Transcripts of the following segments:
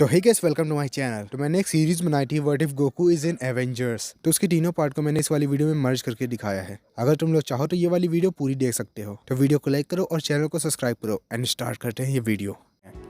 तो hey guys, welcome to my channel. तो मैंने एक सीरीज बनाई थी what if Goku is in Avengers. तो उसके तीनों पार्ट को मैंने इस वाली वीडियो में मर्ज करके दिखाया है। अगर तुम लोग चाहो तो ये वाली वीडियो पूरी देख सकते हो। तो वीडियो को लाइक करो और चैनल को सब्सक्राइब करो एंड स्टार्ट करते हैं ये वीडियो।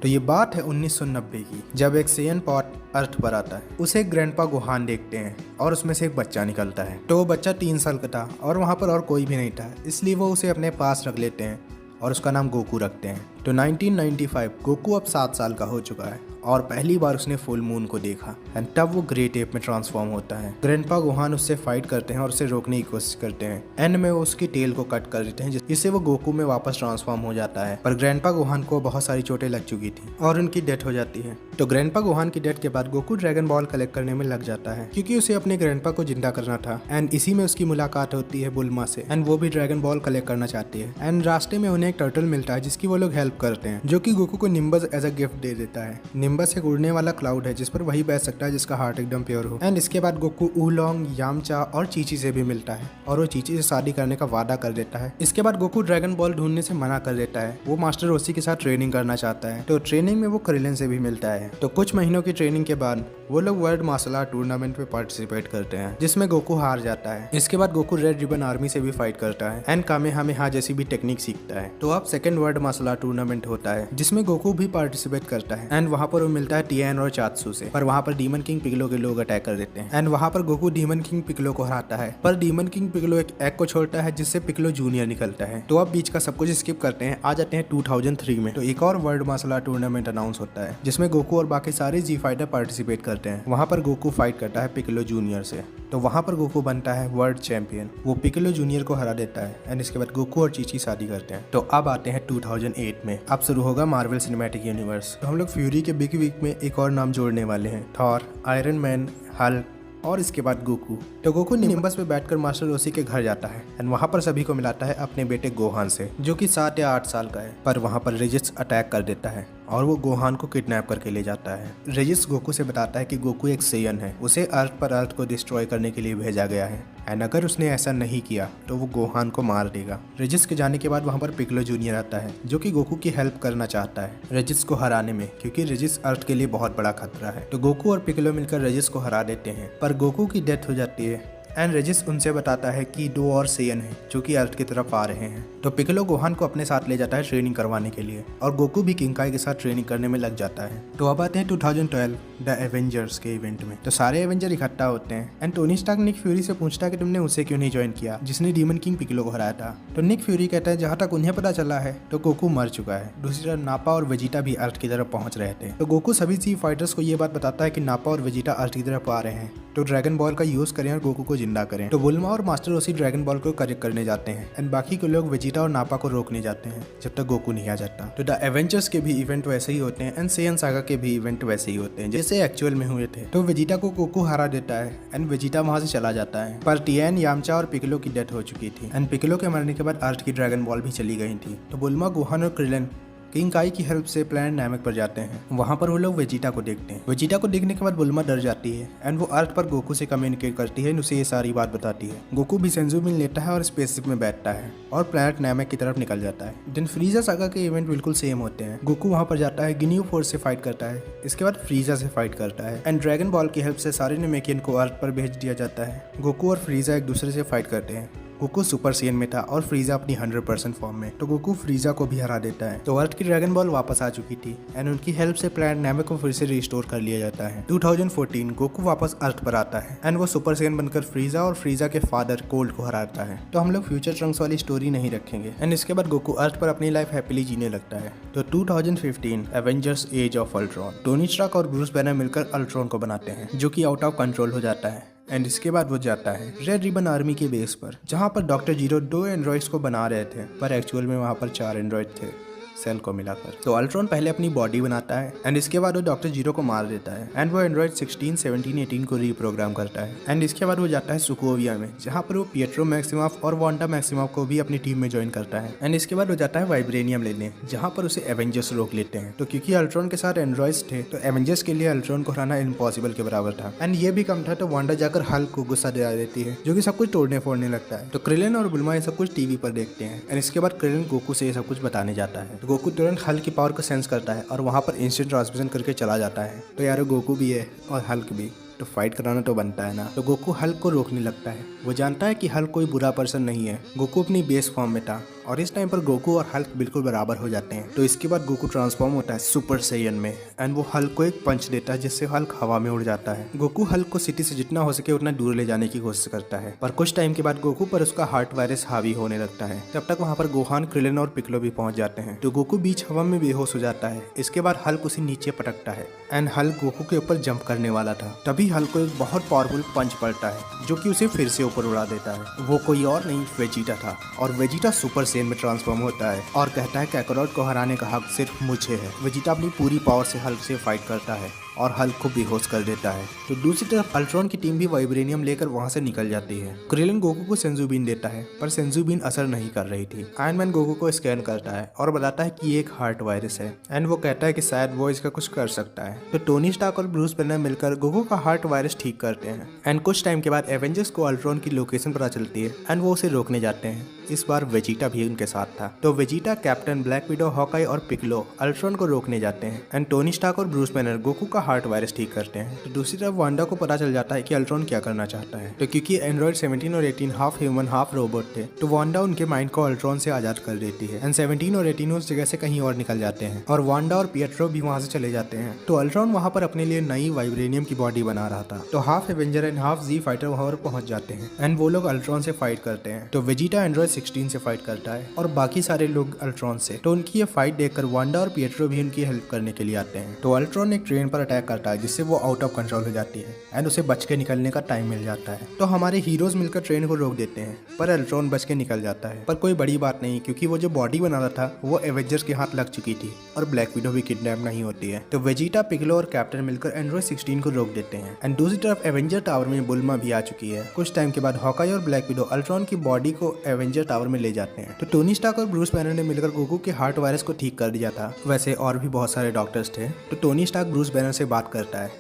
तो ये बात है 1990 की, जब एक सेयन पॉट अर्थ पर आता है। उसे एक ग्रैंडपा गुहान देखते हैं और उसमें से एक बच्चा निकलता है। तो वो बच्चा 3 साल का था और वहाँ पर और कोई भी नहीं था, इसलिए वो उसे अपने पास रख लेते हैं और उसका नाम गोकू रखते हैं। तो 1995 गोकू अब 7 साल का हो चुका है और पहली बार उसने फुल मून को देखा एंड तब वो ग्रेट एप में ट्रांसफॉर्म होता है। ग्रैंडपा गुहान उससे फाइट करते हैं और उसे रोकने की कोशिश करते हैं। एंड में वो उसकी टेल को कट कर देते हैं जिससे वो गोकू में वापस ट्रांसफॉर्म हो जाता है। पर ग्रैंडपा गुहान को बहुत सारी चोटें लग चुकी थी और उनकी डेथ हो जाती है। तो ग्रैंडपा गुहान की डेथ के बाद गोकू ड्रैगन बॉल कलेक्ट करने में लग जाता है क्योंकि उसे अपने ग्रैंडपा को जिंदा करना था। एंड इसी में उसकी मुलाकात होती है बुल्मा से एंड वो भी ड्रैगन बॉल कलेक्ट करना चाहती है। एंड रास्ते में उन्हें एक टर्टल मिलता है जिसकी वो लोग हेल्प करते हैं, जो कि गोकू को निम्बस एज अ गिफ्ट दे देता है। निम्बस एक उड़ने वाला क्लाउड है जिस पर वही बैठ सकता है जिसका हार्ट एकदम प्योर हो। एंड इसके बाद गोकू ऊलोंग, यामचा और चीची से भी मिलता है और वो चीची से शादी करने का वादा कर देता है। इसके बाद गोकू ड्रैगन बॉल ढूंढने से मना कर देता है। वो मास्टर रोसी के साथ ट्रेनिंग करना चाहता है। तो ट्रेनिंग में वो क्रिलन से भी मिलता है। तो कुछ महीनों की ट्रेनिंग के बाद वो लोग वर्ल्ड मार्शल आर्ट टूर्नामेंट में पार्टिसिपेट करते हैं जिसमें गोकू हार जाता है। इसके बाद गोकू रेड रिबन आर्मी से भी फाइट करता है एंड कामेहामेहा जैसी भी टेक्निक सीखता है। तो अब second world martial art tournament होता है जिसमें गोकू भी पार्टिसिपेट करता है। एंड वहाँ पर वो मिलता है टियान और चात्सू से, पर वहाँ पर डीमन किंग पिगलो के लोग अटैक कर देते हैं। एंड वहाँ पर गोकू डीमन किंग पिगलो को हराता है, पर डीमन किंग पिगलो एक एग को छोड़ता है जिससे पिगलो जूनियर निकलता है। तो अब बीच का सब कुछ स्किप करते हैं, आ जाते हैं 2003 में। तो एक और world martial art tournament announce होता है जिसमें गोकू और बाकी सारे जी फाइटर पार्टिसिपेट करते हैं। वहाँ पर गोकू फाइट करता है पिगलो जूनियर से। तो वहाँ पर गोकू बनता है वर्ल्ड चैंपियन। वो पिगलो जूनियर को हरा देता है एंड इसके बाद गोकू और चीची शादी करते हैं। तो अब आते हैं 2008 में। अब शुरू होगा मार्वल सिनेमैटिक यूनिवर्स। तो हम लोग फ्यूरी के बिग वीक में एक और नाम जोड़ने वाले हैं, थॉर, आयरन मैन, हल्क और इसके बाद गोकू। तो गोकू निम्बस पे बैठकर मास्टर रोसी के घर जाता है एंड वहाँ पर सभी को मिलाता है अपने बेटे गोहान से, जो कि 7 या 8 साल का है। पर वहाँ पर रेजिस अटैक कर देता है और वो गोहान को किडनैप करके ले जाता है। रेजिस गोकू से बताता है कि गोकू एक सेयन है, उसे अर्थ पर अर्थ को डिस्ट्रॉय करने के लिए भेजा गया है एंड अगर उसने ऐसा नहीं किया तो वो गोहान को मार देगा। रेजिस के जाने के बाद वहाँ पर पिगलो जूनियर आता है जो कि गोकू की हेल्प करना चाहता है रेजिस को हराने में, क्योंकि रेजिस अर्थ के लिए बहुत बड़ा खतरा है। तो गोकू और पिगलो मिलकर रेजिस को हरा देते हैं, पर गोकू की डेथ हो जाती है एंड रेजिस उनसे बताता है कि 2 और सेयन हैं जो कि अर्थ की तरफ आ रहे हैं। तो पिगलो गोहान को अपने साथ ले जाता है ट्रेनिंग करवाने के लिए और गोकू भी किंकाई के साथ ट्रेनिंग करने में लग जाता है। तो अब आते हैं 2012 द एवेंजर्स के इवेंट में। तो सारे एवेंजर इकट्ठा होते हैं and Tony Stark Nick Fury से पूछता है कि तुमने उसे क्यों नहीं ज्वाइन किया जिसने डीमन किंग पिगलो को हराया था। तो निक फ्यूरी कहता है जहाँ तक उन्हें पता चला है तो गोकू मर चुका है। दूसरी तरफ नापा और वेजिटा भी अर्थ की तरफ पहुंच रहे थे। तो गोकू सभी सी फाइटर्स को ये बात बताता है कि नापा और वेजिटा अर्थ की तरफ आ रहे हैं, तो ड्रैगन बॉल का यूज करें और गोकू को जिंदा करें। तो बुल्मा और मास्टर रोसी ड्रैगन बॉल को करेक्ट करने जाते हैं एंड बाकी के लोग वेजिटा और नापा को रोकने जाते हैं जब तक गोकू नहीं आ जाता। तो द एवेंजर्स के भी इवेंट वैसे ही होते हैं एंड सेयन सागा के भी इवेंट वैसे ही होते हैं जैसे एक्चुअल में हुए थे। तो वेजिटा को गोकू हरा देता है एंड वेजिटा वहां से चला जाता है, पर टियान, यामचा और पिगलो की डेथ हो चुकी थी एंड पिगलो के मरने के बाद अर्थ की ड्रैगन बॉल भी चली गई थी। तो बुल्मा, गोहान और क्रिलन किंकाई की हेल्प से प्लैनेट नामेक पर जाते हैं। वहाँ पर वो लोग वेजिटा को देखते हैं। वेजिटा को देखने के बाद बुल्मा डर जाती है एंड वो अर्थ पर गोकू से कम्युनिकेट करती है, उसे ये सारी बात बताती है। गोकू भी सेंजू मिल लेता है और स्पेसशिप में बैठता है और प्लैनेट नामेक की तरफ निकल जाता है। देन फ्रीजा सागा के इवेंट बिल्कुल सेम होते हैं। गोकू वहाँ पर जाता है, गिनियो फोर्स से फाइट करता है, इसके बाद फ्रीजा से फाइट करता है एंड ड्रैगन बॉल की हेल्प से सारे नेमेकियन को अर्थ पर भेज दिया जाता है। गोकू और फ्रीजा एक दूसरे से फाइट करते हैं। गोकू सुपर सेयन में था और फ्रीजा अपनी 100% फॉर्म में। तो गोकू फ्रीजा को भी हरा देता है। तो अर्थ की ड्रैगन बॉल वापस आ चुकी थी एंड उनकी हेल्प से प्लैनेट नामेक को फिर से रिस्टोर कर लिया जाता है। 2014 गोकू वापस अर्थ पर आता है एंड वो सुपर सेयन बनकर फ्रीजा और फ्रीजा के फादर कोल्ड को हराता है। तो हम लोग फ्यूचर ट्रंक्स वाली स्टोरी नहीं रखेंगे एंड इसके बाद गोकू अर्थ पर अपनी लाइफ हैप्पीली जीने लगता है। तो 2015 Avengers age of Ultron. Tony Stark और ब्रूस बैनर मिलकर अल्ट्रॉन को बनाते हैं जो कि आउट ऑफ कंट्रोल हो जाता है एंड इसके बाद वो जाता है रेड रिबन आर्मी के बेस पर, जहाँ पर डॉक्टर जीरो 2 एंड्रॉइड्स को बना रहे थे, पर एक्चुअल में वहाँ पर 4 एंड्रॉइड थे सेल को मिलाकर। तो अल्ट्रॉन पहले अपनी बॉडी बनाता है एंड इसके बाद वो डॉक्टर जीरो को मार देता है एंड वो एंड्रॉइड 16, 17, 18 को रीप्रोग्राम करता है एंड इसके बाद वो जाता है सुकोविया में, जहाँ पर वो पिएट्रो मैक्सिमॉफ और वांडा मैक्सिमॉफ को भी अपनी टीम में ज्वाइन करता है एंड इसके बाद वो जाता है वाइब्रेनियम लेने, जहाँ पर उसे एवेंजर्स रोक लेते हैं। तो क्योंकि अल्ट्रॉन के साथ एंड्रॉइड्स थे तो एवेंजर्स के लिए अल्ट्रॉन को हराना इम्पॉसिबल के बराबर था एंड ये भी कम था। तो वांडा जाकर हल्क को गुस्सा दिला देती है जो कि सब कुछ तोड़ने फोड़ने लगता है। तो क्रिलन और बुल्मा ये सब कुछ टीवी पर देखते हैं एंड इसके बाद क्रिलन गोकू से ये सब कुछ बताने जाता है। तो गोकू तुरंत हल्क की पावर को सेंस करता है और वहाँ पर इंस्टेंट ट्रांसमिशन करके चला जाता है। तो यार गोकू भी है और हल्क भी, तो फाइट कराना तो बनता है ना। तो गोकू हल्क को रोकने लगता है। वो जानता है कि हल्क कोई बुरा पर्सन नहीं है। गोकू अपनी बेस फॉर्म में था और इस टाइम पर गोकू और हल्क बिल्कुल बराबर हो जाते हैं। तो इसके बाद गोकू ट्रांसफॉर्म होता है सुपर सैयन में एंड वो हल्क को एक पंच देता है जिससे हल्क हवा में उड़ जाता है। गोकू हल्क को सिटी से जितना हो सके उतना दूर ले जाने की कोशिश करता है, पर कुछ टाइम के बाद गोकू पर उसका हार्ट वायरस हावी होने लगता है। तब तक वहाँ पर गोहान, क्रिलिन और पिक्लो भी पहुंच जाते हैं। तो गोकू बीच हवा में बेहोश हो जाता है। इसके बाद हल्क उसे नीचे पटकता है एंड हल्क गोकू के ऊपर जंप करने वाला था। तभी हल्क को एक बहुत पावरफुल पंच पड़ता है जो कि उसे फिर से ऊपर उड़ा देता है। वो कोई और नहीं वेजिटा था और वेजिटा सुपर सैयन में ट्रांसफॉर्म होता है और कहता है काकारोट को हराने का हक सिर्फ मुझे है। वेजिटा अपनी पूरी पावर से हल्क से फाइट करता है और हल्क को बेहोश कर देता है। तो दूसरी तरफ अल्ट्रॉन की टीम भी वाइब्रेनियम लेकर वहां से निकल जाती है। क्रिलिन गोकू को सेंजू बीन देता है पर सेंजू बीन असर नहीं कर रही थी। आयरन मैन गोकू को स्कैन करता है और बताता है कि ये एक हार्ट वायरस है एंड वो कहता है कि शायद वो इसका कुछ कर सकता है। तो टोनी स्टार्क और ब्रूस बैनर मिलकर गोकू का हार्ट वायरस ठीक करते हैं एंड कुछ टाइम के बाद एवेंजर्स को अल्ट्रॉन की लोकेशन पता चलती है एंड वो उसे रोकने जाते हैं। इस बार वेजिटा भी उनके साथ था। तो Vegeta, captain, black Widow, Hawkeye और पिक्लो अल्ट्रॉन को रोकने जाते हैं एंड टोनी स्टार्क और ब्रूस बैनर गोकू का हार्ट वायरस ठीक करते हैं। तो दूसरी तरफ वांडा को पता चल जाता है कि अल्ट्रॉन क्या करना चाहता है। तो क्योंकि एंड्रॉइड 17 और 18 हाफ ह्यूमन हाफ रोबोट थे, तो वांडा उनके माइंड को अल्ट्रॉन से आजाद कर देती है एंड 17 और 18 उस जगह से कहीं और निकल जाते हैं और वांडा और पिएट्रो भी वहां से चले जाते हैं। तो अल्ट्रॉन वहां पर अपने लिए नई वाइब्रेनियम की बॉडी बना रहा था। तो half Avenger and half Z fighter वहां पर पहुंच जाते हैं एंड वो लोग अल्ट्रॉन से फाइट करते हैं। तो वेजिटा एंड्रॉइड 16 से फाइट करता है और बाकी सारे लोग अल्ट्रॉन से। तो उनकी ये फाइट देखकर वांडा और पिएट्रो भी उनकी हेल्प करने के लिए आते हैं। तो अल्ट्रॉन एक ट्रेन पर अटैक करता है जिससे वो आउट ऑफ कंट्रोल हो जाती है एंड उसे बच के निकलने का टाइम मिल जाता है। तो हमारे हीरोज मिलकर ट्रेन को रोक देते हैं पर अल्ट्रॉन बच के निकल जाता है। पर कोई बड़ी बात नहीं क्योंकि वो जो बॉडी बना रहा था वो एवेंजर्स के हाथ लग चुकी थी और ब्लैक विडो भी किडनैप नहीं होती है। तो वेजिटा, पिक्लो और कैप्टन मिलकर एंड्रॉइड 16 को रोक देते हैं एंड दूसरी तरफ एवेंजर टावर में बुल्मा भी आ चुकी है। कुछ टाइम के बाद हॉकाई और ब्लैक विडो अल्ट्रॉन की बॉडी को एवेंजर टावर में ले जाते हैं। तो टोनी स्टार्क और ब्रूस बैनर ने मिलकर गोकू के हार्ट वायरस को ठीक कर दिया था। वैसे और भी बहुत सारे डॉक्टर्स थे। तो टोनी स्टार्क ब्रूस बैनर से बात करता है।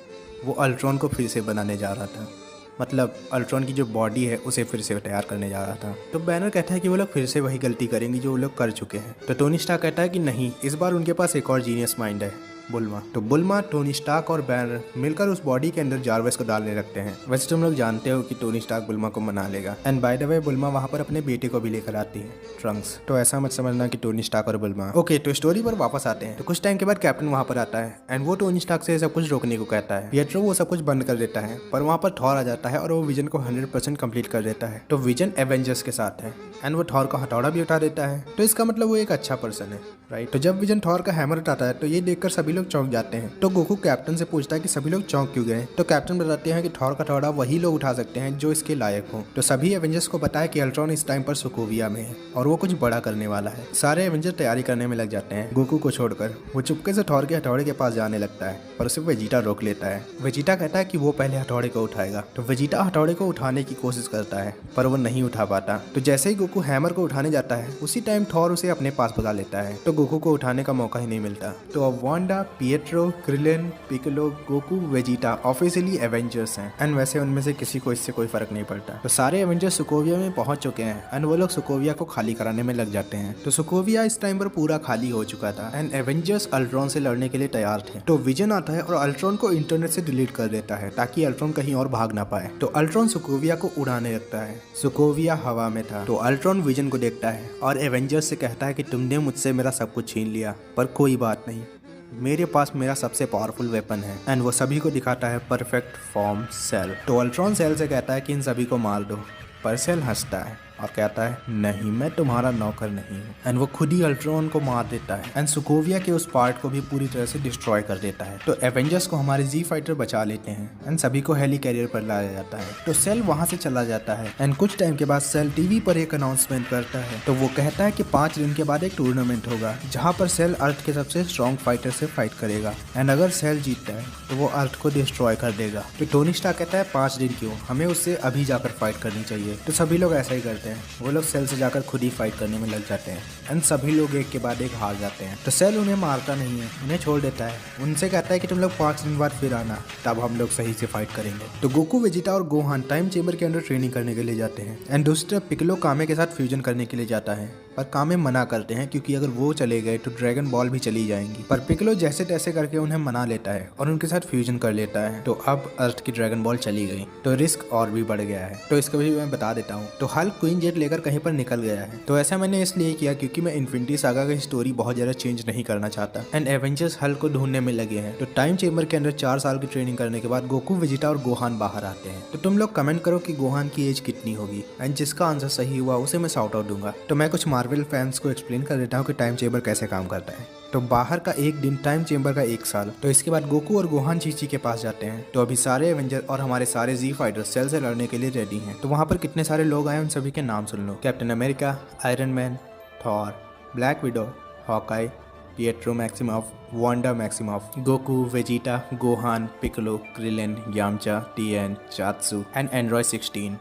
वो अल्ट्रॉन को फिर से बनाने जा रहा था, मतलब अल्ट्रॉन की जो बॉडी है उसे फिर से तैयार करने जा रहा था। तो बैनर कहता है कि वो लोग फिर से वही गलती करेंगे जो वो लोग कर चुके हैं। तो टोनी स्टार्क कहता है कि नहीं, इस बार उनके पास एक और जीनियस माइंड है, बुल्मा। तो बुल्मा, टोनी स्टार्क और बैनर मिलकर उस बॉडी के अंदर जारवेस को डालने लगते हैं। वैसे तुम लोग जानते हो कि टोनी स्टार्क बुल्मा को मना लेगा एंड बाय द वे बुल्मा वहां पर अपने बेटे को भी लेकर आती है, ट्रंक्स। तो ऐसा मत समझना कि टोनी स्टार्क और बुल्मा। ओके, तो स्टोरी पर वापस आते हैं। तो कुछ टाइम के बाद कैप्टन वहां पर आता है एंड वो टोनी स्टार्क से सब कुछ रोकने को कहता है। पिएट्रो वो सब कुछ बंद कर देता है पर वहां पर थॉर आ जाता है और वो विजन को 100% कंप्लीट कर देता है। तो विजन एवेंजर्स के साथ है एंड वो थॉर का हथौड़ा भी उठा देता है। तो इसका मतलब वो एक अच्छा पर्सन है, राइट। तो जब विजन थॉर का हैमर उठाता है तो ये देखकर सभी लोग चौंक जाते हैं। तो गोकू कैप्टन से पूछता है कि सभी लोग चौंक क्यों गए। तो कैप्टन बताते हैं कि थॉर का हथौड़ा वही लोग उठा सकते हैं जो इसके लायक हो। तो सभी एवेंजर्स को पता है कि अल्ट्रॉन इस टाइम पर सोकोविया में है और वो कुछ बड़ा करने वाला है। सारे एवेंजर तैयारी करने में लग जाते हैं गोकू को छोड़कर। वो चुपके से थॉर के हथौड़े के पास जाने लगता है पर उसे वेजिटा रोक लेता है। वेजिटा कहता है कि वो पहले हथौड़े को उठाएगा। तो वेजिटा हथौड़े को उठाने की कोशिश करता है पर वो नहीं उठा पाता। तो जैसे ही गोकू हैमर को उठाने जाता है उसी टाइम थॉर उसे अपने पास बुला लेता है। तो गोकू को उठाने का मौका ही नहीं मिलता। तो अब Wanda, Pietro, Krillin, Piccolo, Goku, Vegeta officially Avengers हैं एंड वैसे उनमें से किसी को इससे कोई फर्क नहीं पड़ता। तो सारे एवेंजर्स सोकोविया में पहुंच चुके हैं एंड वो लोग सोकोविया को खाली कराने में लग जाते हैं। तो सोकोविया इस टाइम पर पूरा खाली हो चुका था एंड एवेंजर्स अल्ट्रॉन से लड़ने के लिए तैयार थे। तो विजन आता है और अल्ट्रॉन को इंटरनेट से डिलीट कर देता है ताकि अल्ट्रॉन कहीं और भाग ना पाए। तो अल्ट्रॉन सोकोविया को उड़ाने लगता है। सोकोविया हवा में था। तो अल्ट्रॉन विजन को देखता है और एवेंजर्स से कहता है कि तुमने मुझसे मेरा सब कुछ छीन लिया पर कोई बात नहीं, मेरे पास मेरा सबसे पावरफुल वेपन है। एंड वो सभी को दिखाता है परफेक्ट फॉर्म सेल। तो अल्ट्रॉन सेल से कहता है कि इन सभी को मार दो पर सेल हंसता है और कहता है नहीं, मैं तुम्हारा नौकर नहीं हूँ। एंड वो खुद ही अल्ट्रॉन को मार देता है एंड सोकोविया के उस पार्ट को भी पूरी तरह से डिस्ट्रॉय कर देता है। तो एवेंजर्स को हमारे जी फाइटर बचा लेते हैं एंड सभी को हेली कैरियर पर लाया जाता है। तो सेल वहां से चला जाता है एंड कुछ टाइम के बाद सेल टीवी पर एक अनाउंसमेंट करता है। तो वो कहता है कि 5 दिन के बाद एक टूर्नामेंट होगा जहाँ पर सेल अर्थ के सबसे स्ट्रॉन्ग फाइटर से फाइट करेगा एंड अगर सेल जीतता है तो वो अर्थ को डिस्ट्रॉय कर देगा। तो टोनी स्टार्क कहता है 5 दिन क्यों, हमें उससे अभी जाकर फाइट करनी चाहिए। तो सभी लोग ऐसा ही करते हैं। वो लोग सेल से जाकर खुद ही फाइट करने में लग जाते हैं एंड सभी लोग एक के बाद एक हार जाते हैं। तो सेल उन्हें मारता नहीं है, उन्हें छोड़ देता है। उनसे कहता है कि तुम लोग 5 दिन बाद फिर आना, तब हम लोग सही से फाइट करेंगे। तो गोकू, वेजिटा और गोहान टाइम चेंबर के अंदर ट्रेनिंग करने के लिए जाते हैं एंड दूसरी तरफ पिक्लो कामे के साथ फ्यूजन करने के लिए जाता है पर कामे मना करते हैं क्योंकि अगर वो चले गए तो ड्रैगन बॉल भी चली जाएंगी। पर पिकलो जैसे तैसे करके उन्हें मना लेता है और उनके साथ फ्यूजन कर लेता है। तो अब अर्थ की ड्रैगन बॉल चली गई तो रिस्क और भी बढ़ गया है। तो इसको भी मैं बता देता हूँ। तो हल्क क्वीन जेट लेकर कहीं पर निकल गया है। तो ऐसा मैंने इसलिए किया क्योंकि मैं इन्फिनिटी सागा की स्टोरी बहुत ज्यादा चेंज नहीं करना चाहता। एंड एवेंजर्स हल्क को ढूंढने में लगे हैं। तो टाइम चेंबर के अंदर 4 साल की ट्रेनिंग करने के बाद गोकू, वेजिटा और गोहान बाहर आते हैं। तो तुम लोग कमेंट करो कि गोहान की एज कितनी होगी एंड जिसका आंसर सही हुआ उसे मैं शाउट आउट दूंगा। तो मैं कुछ मार्वल फैंस को एक्सप्लेन कर देता हूँ कि टाइम चेंबर कैसे काम करता है। तो बाहर का 1 दिन, टाइम चेंबर का 1 साल। तो इसके बाद गोकू और गोहान चीची के पास जाते हैं। तो अभी सारे एवेंजर और हमारे सारे जी फाइटर सेल से लड़ने के लिए रेडी हैं। तो वहाँ पर कितने सारे लोग आए उन सभी के नाम सुन लो। Captain America, Iron Man, Thor, Black Widow, Hawkeye, Pietro Maximoff, Wanda Maximoff, Goku, Vegeta, Gohan, Piccolo, Krillin, Yamcha, Tien, Chiaotzu and Android 16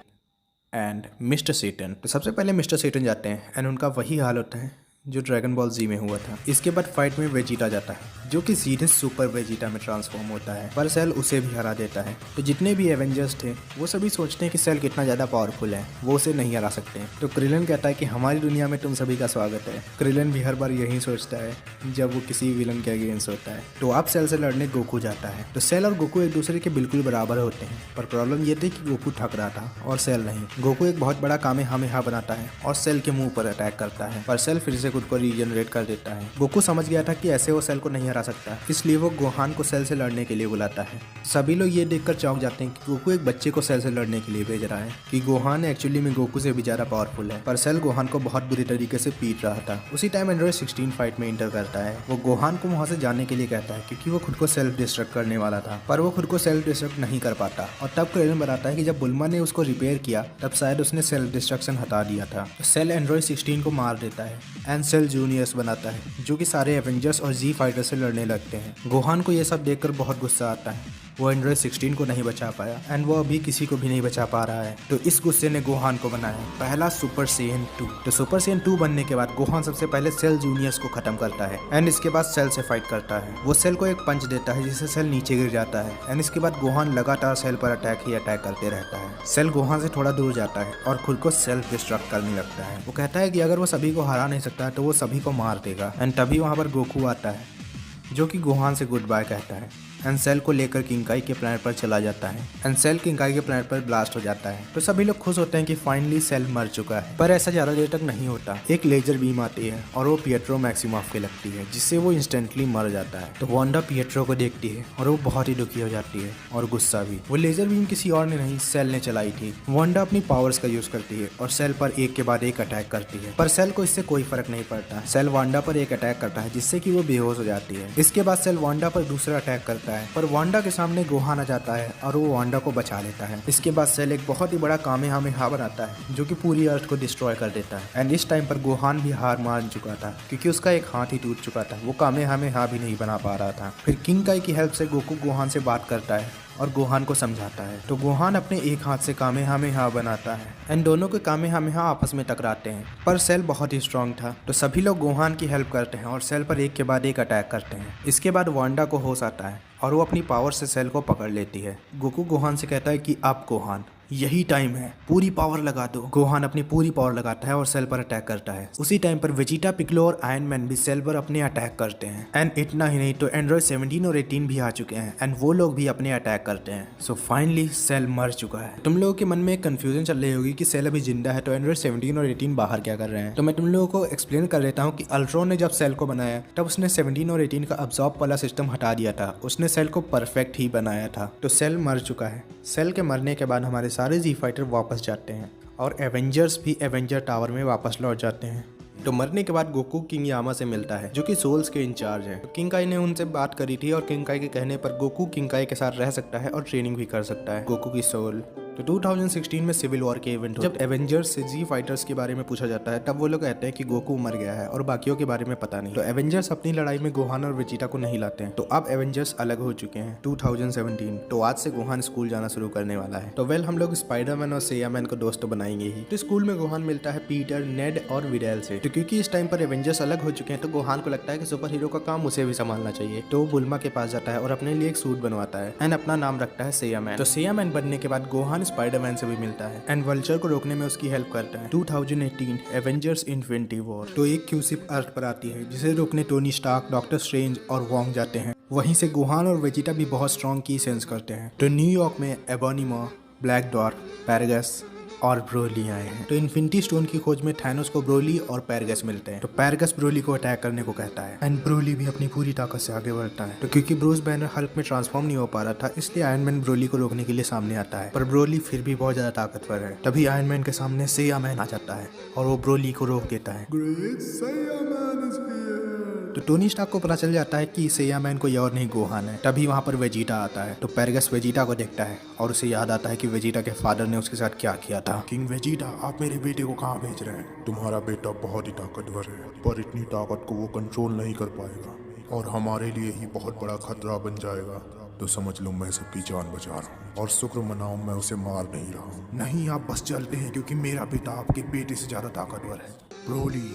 and Mister Satan. तो सबसे पहले मिस्टर सेटन जाते हैं एंड उनका वही हाल होता है जो ड्रैगन बॉल जी में हुआ था। इसके बाद फाइट में वेजिटा जाता है जो कि सीधे सुपर वेजिटा में ट्रांसफॉर्म होता है, पर सेल उसे भी हरा देता है। तो जितने भी एवेंजर्स थे वो सभी सोचते हैं कि सेल कितना ज़्यादा पावरफुल है, वो उसे नहीं हरा सकते। तो क्रिलन कहता है कि हमारी दुनिया में तुम सभी का स्वागत है। क्रिलन भी हर बार यही सोचता है जब वो किसी विलन के अगेंस्ट होता है। तो अब सेल से लड़ने गोकू जाता है। तो सेल और गोकू एक दूसरे के बिल्कुल बराबर होते हैं, पर प्रॉब्लम ये थी कि गोकू थक रहा था और सेल नहीं। गोकू एक बहुत बड़ा कामेहामेहा बनाता है और सेल के मुंह पर अटैक करता है, पर सेल फिर से खुद को रीजनरेट कर देता है। गोकू समझ गया था कि ऐसे वो सेल को नहीं हरा सकता, इसलिए वो गोहान को सेल से लड़ने के लिए बुलाता है। सभी लोग ये देखकर चौंक जाते हैं कि गोकू एक बच्चे को सेल से लड़ने के लिए भेज रहा है, कि गोहान एक्चुअली में गोकू से भी ज्यादा पावरफुल है। पर सेल गोहान को बहुत बुरी तरीके से पीट रहा था। उसी टाइम एंड्रॉयड 16 फाइट में इंटर करता है। वो गोहान को वहां से जाने के लिए कहता है क्योंकि वो खुद को सेल्फ डिस्ट्रक्ट करने वाला था, पर वो खुद को सेल्फ डिस्ट्रक्ट नहीं कर पाता। और तब क्रेलन बताता है कि जब बुल्मा ने उसको रिपेयर किया तब शायद उसने सेल्फ डिस्ट्रक्शन हटा दिया था। तो सेल एंड्रॉयड 16 को मार देता है एंड सेल जूनियर्स बनाता है जो कि सारे एवेंजर्स और जी फाइटर से लड़ने लगते हैं। गोहान को यह सब देखकर बहुत गुस्सा आता है। वो एंड्रॉयड 16 को नहीं बचा पाया एंड वो अभी किसी को भी नहीं बचा पा रहा है। तो इस गुस्से ने गोहान को बनाया पहला सुपर सेयन 2। तो सुपर सेयन 2 बनने के बाद गोहान सबसे पहले सेल जूनियर्स को खत्म करता है एंड इसके बाद सेल से फाइट करता है। वो सेल को एक पंच देता है जिससे सेल नीचे गिर जाता है एंड इसके बाद गोहान लगातार सेल पर अटैक ही अटैक करते रहता है। सेल गोहान से थोड़ा दूर जाता है और खुद को सेल्फ डिस्ट्रक्ट करने लगता है। वो कहता है कि अगर वो सभी को हरा नहीं सकता तो वो सभी को मार देगा। एंड तभी वहाँ पर गोकू आता है जो कि गोहान से गुड बाय कहता है एंड सेल को लेकर किंकाई के प्लैनेट पर चला जाता है एंड सेल किंकाई के प्लैनेट पर ब्लास्ट हो जाता है। तो सभी लोग खुश होते हैं कि फाइनली सेल मर चुका है, पर ऐसा ज्यादा देर तक नहीं होता। एक लेजर बीम आती है और वो पिएट्रो मैक्सिमॉफ के लगती है जिससे वो इंस्टेंटली मर जाता है। तो वांडा पिएट्रो को देखती है और वो बहुत ही दुखी हो जाती है और गुस्सा भी। वो लेजर बीम किसी और ने नहीं, सेल ने चलाई थी। वांडा अपनी पावर्स का यूज करती है और सेल पर एक के बाद एक अटैक करती है, पर सेल को इससे कोई फर्क नहीं पड़ता। सेल वांडा पर एक अटैक करता है जिससे कि वो बेहोश हो जाती है। इसके बाद सेल वांडा पर दूसरा अटैक करता है, पर वांडा सामने गोहान आ जाता है और वो वांडा को बचा लेता है। इसके बाद सेल एक बहुत ही बड़ा कामेहामेहा बनाता है जो कि पूरी अर्थ को डिस्ट्रॉय कर देता है। एंड इस टाइम पर गोहान भी हार मान चुका था क्योंकि उसका एक हाथ ही टूट चुका था। वो कामेहामेहा भी नहीं बना पा रहा था। फिर किंकाई की हेल्प से गोकू गोहान से बात करता है और गोहान को समझाता है। तो गोहान अपने एक हाथ से कामेहामेहा बनाता है एंड दोनों के कामेहामेहा आपस में टकराते हैं, पर सेल बहुत ही स्ट्रांग था। तो सभी लोग गोहान की हेल्प करते हैं और सेल पर एक के बाद एक अटैक करते हैं। इसके बाद वांडा को होश आता है और वो अपनी पावर से सेल को पकड़ लेती है। गोकू गोहान से कहता है कि अब गोहान यही टाइम है, पूरी पावर लगा दो। गोहान अपनी पूरी पावर लगाता है और सेल पर अटैक करता है। उसी टाइम पर वेजिटा, पिकलो और आयरन मैन भी सेल पर अपने अटैक करते हैं। एंड इतना ही नहीं तो एंड्रॉयड 17 और 18 भी आ चुके हैं एंड वो लोग भी अपने अटैक करते हैं। सो फाइनली सेल मर चुका है। तुम लोगों के मन में एक कंफ्यूजन चल रही होगी कि सेल अभी जिंदा है तो एंड्रॉयड 17 और 18 बाहर क्या कर रहे हैं। तो मैं तुम लोगों को एक्सप्लेन कर देता हूँ कि अल्ट्रॉन ने जब सेल को बनाया तब उसने 17 और 18 का अब्सॉर्ब वाला सिस्टम हटा दिया था। उसने सेल को परफेक्ट ही बनाया था। तो सेल मर चुका है। सेल के मरने के बाद हमारे सारे जी फाइटर वापस जाते हैं और एवेंजर्स भी एवेंजर टावर में वापस लौट जाते हैं। तो मरने के बाद गोकू किंग यामा से मिलता है जो कि सोल्स के इंचार्ज है। तो किंकाई ने उनसे बात करी थी और किंकाई के कहने पर गोकू किंकाई के साथ रह सकता है और ट्रेनिंग भी कर सकता है गोकू की सोल। तो 2016 में सिविल वॉर के इवेंट जब एवेंजर्स से जी फाइटर्स के बारे में पूछा जाता है तब वो लोग कहते हैं कि गोकू मर गया है और बाकियों के बारे में पता नहीं। तो एवेंजर्स अपनी लड़ाई में गोहान और वेजिटा को नहीं लाते हैं। तो अब एवेंजर्स अलग हो चुके हैं 2017। तो आज से गोहान स्कूल जाना शुरू करने वाला है। तो वेल हम लोग स्पाइडरमैन और सेयामैन को दोस्त तो बनाएंगे ही। तो स्कूल में गोहान मिलता है पीटर, नेड और विडेल से। तो क्योंकि इस टाइम पर एवेंजर्स अलग हो चुके हैं तो गोहान को लगता है कि सुपर हीरो का काम उसे भी संभालना चाहिए। तो वो बुल्मा के पास जाता है और अपने लिए एक सूट बनवाता है एंड अपना नाम रखता है सेयामैन। तो सेयामैन बनने के बाद गोहान स्पाइडरमैन से भी मिलता है एंड वल्चर को रोकने में उसकी हेल्प करता है। 2018 एवेंजर्स इन्फिनिटी वॉर। तो एक क्यू शिप अर्थ पर आती है जिसे रोकने टोनी स्टार्क, डॉक्टर स्ट्रेंज और वॉन्ग जाते हैं। वहीं से गुहान और वेजिटा भी बहुत स्ट्रॉन्ग की सेंस करते हैं। तो न्यूयॉर्क में एबोनिमा, ब्लैक डॉर्क, पैरागस और ब्रोली आए हैं। तो इन्फिनिटी स्टोन की खोज में थैनोस को ब्रोली और पैरागस मिलते हैं। तो पैरागस ब्रोली को अटैक करने को कहता है एंड ब्रोली भी अपनी पूरी ताकत से आगे बढ़ता है। तो क्योंकि ब्रूस बैनर हल्क में ट्रांसफॉर्म नहीं हो पा रहा था, इसलिए आयरन मैन ब्रोली को रोकने के लिए सामने आता है। पर ब्रोली फिर भी बहुत ज्यादा ताकतवर है। तभी आयरन मैन के सामने सेया मैन आ जाता है और वो ब्रोली को रोक देता है। तो टोनी स्टार्क को पता चल जाता है कि सेया मैन कोई और नहीं गोहान है। तभी वहाँ पर वेजिटा आता है। तो पैरागस वेजिटा को देखता है और उसे याद आता है कि वेजिटा के फादर ने उसके साथ क्या किया था। किंग वेजिटा, आप मेरे बेटे को कहाँ भेज रहे हैं? तुम्हारा बेटा बहुत ही ताकतवर है, पर इतनी ताकत को वो कंट्रोल नहीं कर पाएगा और हमारे लिए ही बहुत बड़ा खतरा बन जाएगा। तो समझ लो मैं सबकी जान बचा रहा हूँ और शुक्र मनाओ मैं उसे मार नहीं रहा हूँ। नहीं, आप बस चलते हैं क्योंकि मेरा बेटा आपके बेटे से ज्यादा ताकतवर है। ब्रोली,